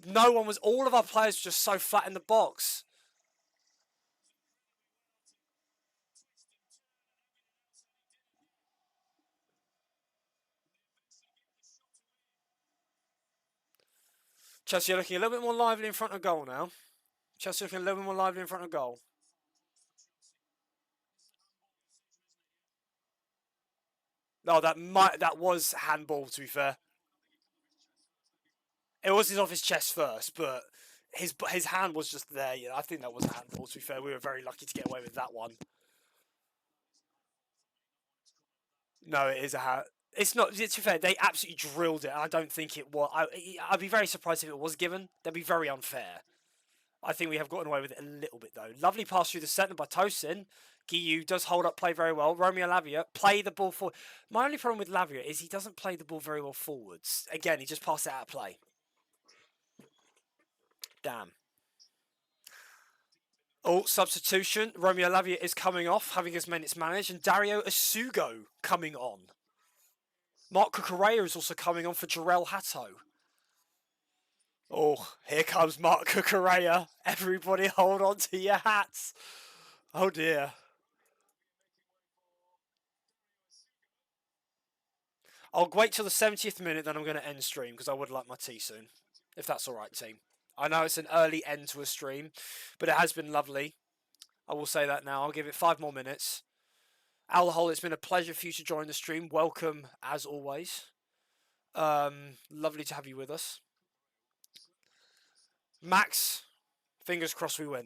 No one was, all of our players were just so flat in the box. Chelsea are looking a little bit more lively in front of goal now. Chelsea looking a little bit more lively in front of goal. No, that was handball, to be fair. It was off his chest first, but his hand was just there. You know, I think that was a handball, to be fair. We were very lucky to get away with that one. No, it is a hand. It's not. To be fair, they absolutely drilled it. I don't think it was. I'd be very surprised if it was given. That'd be very unfair. I think we have gotten away with it a little bit though. Lovely pass through the centre by Tosin. Guillou does hold up play very well. Romeo Lavia play the ball forward. My only problem with Lavia is he doesn't play the ball very well forwards. Again, he just passes it out of play. Damn. Oh, substitution. Romeo Lavia is coming off, having his minutes managed, and Dario Asugo coming on. Mark Cucurella is also coming on for Jarell Hatto. Oh, here comes Mark Cucurella. Everybody hold on to your hats. Oh dear. I'll wait till the 70th minute, then I'm going to end stream because I would like my tea soon. If that's alright, team. I know it's an early end to a stream, but it has been lovely. I will say that now. I'll give it 5 more minutes. Al Hole, it's been a pleasure for you to join the stream. Welcome, as always. Lovely to have you with us. Max, Fingers crossed we win.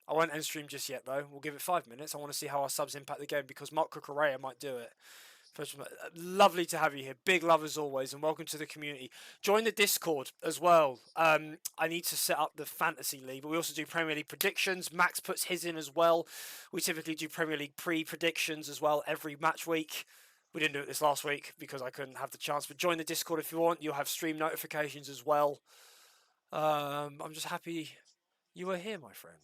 I won't end stream just yet, though. We'll give it 5 minutes. I want to see how our subs impact the game because Mark Cucurella might do it. First of all, lovely to have you here. Big love as always, and welcome to the community. Join the Discord as well. I need to set up the Fantasy League, but we also do Premier League predictions. Max puts his in as well. We typically do Premier League pre-predictions as well every match week. We didn't do it this last week because I couldn't have the chance, but join the Discord if you want. You'll have stream notifications as well. I'm just happy you were here, my friend.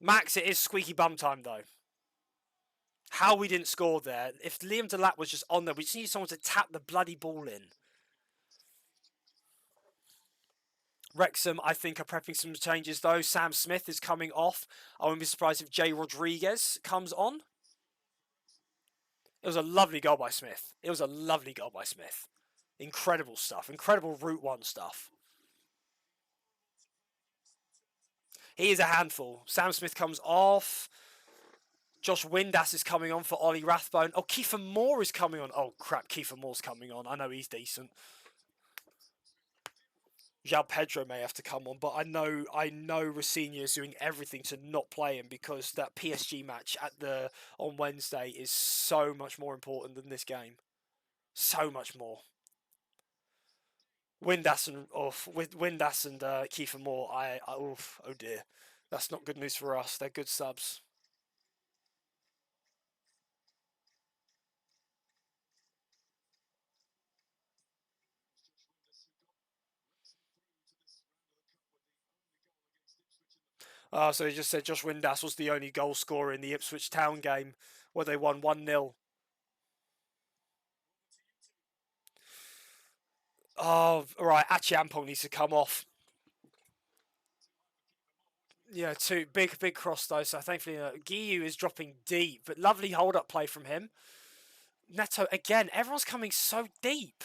Max, it is squeaky bum time, though. How we didn't score there. If Liam Delap was just on there, we just need someone to tap the bloody ball in. Wrexham, I think, are prepping some changes, though. Sam Smith is coming off. I wouldn't be surprised if Jay Rodriguez comes on. It was a lovely goal by Smith. Incredible stuff. Incredible Route 1 stuff. He is a handful. Sam Smith comes off. Josh Windass is coming on for Ollie Rathbone. Oh, Kiefer Moore is coming on. Oh, crap, Kiefer Moore's coming on. I know he's decent. João Pedro may have to come on, but I know Rocinha is doing everything to not play him because that PSG match on Wednesday is so much more important than this game. So much more. Windass and Kiefer Moore, oh dear. That's not good news for us. They're good subs. So he just said Josh Windass was the only goal scorer in the Ipswich Town game where they won 1-0. Oh, right. Achiampong needs to come off. Yeah, two big cross though. So thankfully, Guiu is dropping deep, but lovely hold-up play from him. Neto again. Everyone's coming so deep.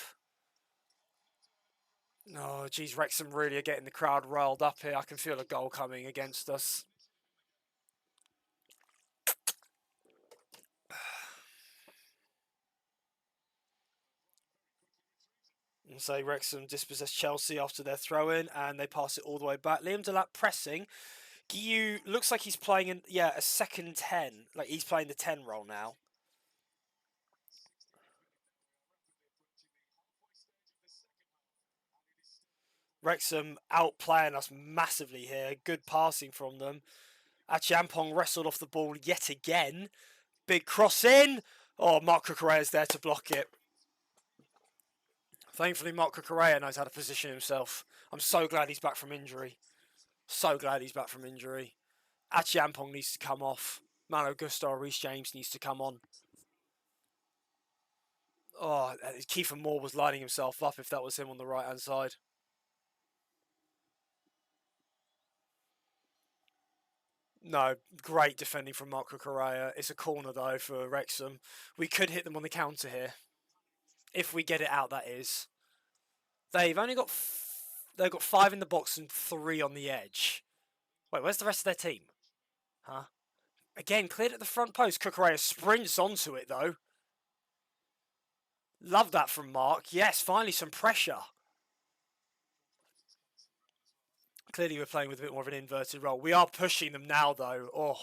Oh, geez, Wrexham really are getting the crowd riled up here. I can feel a goal coming against us. And so Wrexham dispossess Chelsea after their throw-in, and they pass it all the way back. Liam Delap pressing. Guiu looks like he's playing a second 10. Like he's playing the 10 role now. Wrexham outplaying us massively here. Good passing from them. Achiampong wrestled off the ball yet again. Big cross in. Oh, Mark Cucurella is there to block it. Thankfully, Mark Cucurella knows how to position himself. I'm so glad he's back from injury. Achiampong needs to come off. Malo Gusto or Reece James needs to come on. Oh, Kiefer Moore was lining himself up if that was him on the right-hand side. No, great defending from Mark Cucurella. It's a corner, though, for Wrexham. We could hit them on the counter here. If we get it out, that is. They've got 5 in the box and 3 on the edge. Wait, where's the rest of their team? Huh? Again, cleared at the front post. Cucurella sprints onto it, though. Love that from Mark. Yes, finally some pressure. Clearly we're playing with a bit more of an inverted role. We are pushing them now, though. Oh,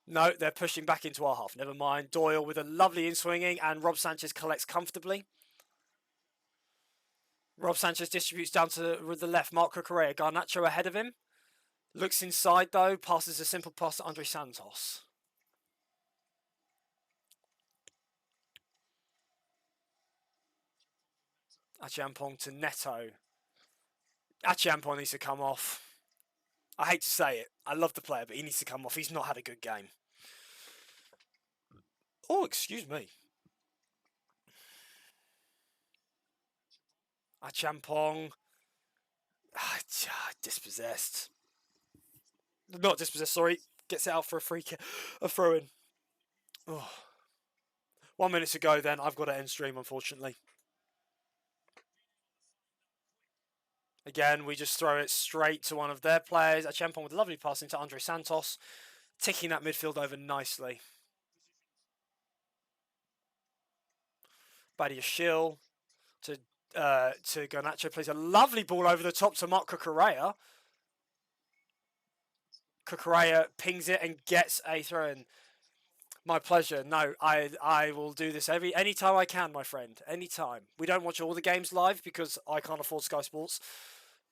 no, they're pushing back into our half. Never mind. Doyle with a lovely in-swinging, and Rob Sanchez collects comfortably. Rob Sanchez distributes down to the left. Mark Cucurella. Garnacho ahead of him. Looks inside, though. Passes a simple pass to Andre Santos. Achiampong to Neto. Achiampong needs to come off. I hate to say it. I love the player, but he needs to come off. He's not had a good game. Oh, excuse me. Achiampong. Dispossessed. Not dispossessed, sorry. Gets it out for a throw-in. Oh. 1 minute to go then. I've got to end stream, unfortunately. Again, we just throw it straight to one of their players. Achiampong with a lovely passing to Andre Santos. Ticking that midfield over nicely. Badiashile to to Garnacho. Plays a lovely ball over the top to Mark Cucurella. Cucurella pings it and gets a throw in. My pleasure. No, I will do this anytime I can, my friend. Anytime. We don't watch all the games live because I can't afford Sky Sports.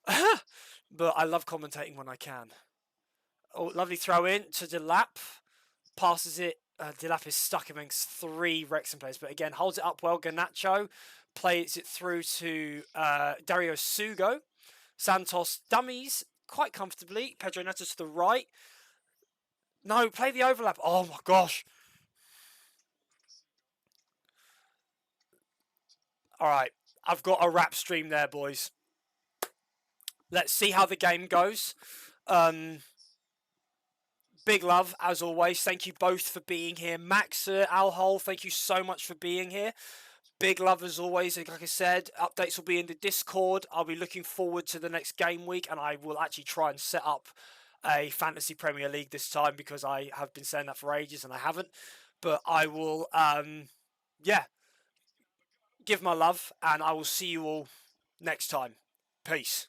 But I love commentating when I can. Oh, lovely throw in to Delap. Passes it. Delap is stuck amongst 3 Wrexham players, but again holds it up well. Garnacho plays it through to Dario Sugo. Santos dummies quite comfortably. Pedro Neto to the right. No, play the overlap. Oh my gosh. All right, I've got a rap stream there, boys. Let's see how the game goes. Big love, as always. Thank you both for being here. Max, Alhol, thank you so much for being here. Big love, as always. Like I said, updates will be in the Discord. I'll be looking forward to the next game week, and I will actually try and set up a Fantasy Premier League this time because I have been saying that for ages and I haven't. But I will, give my love, and I will see you all next time. Peace.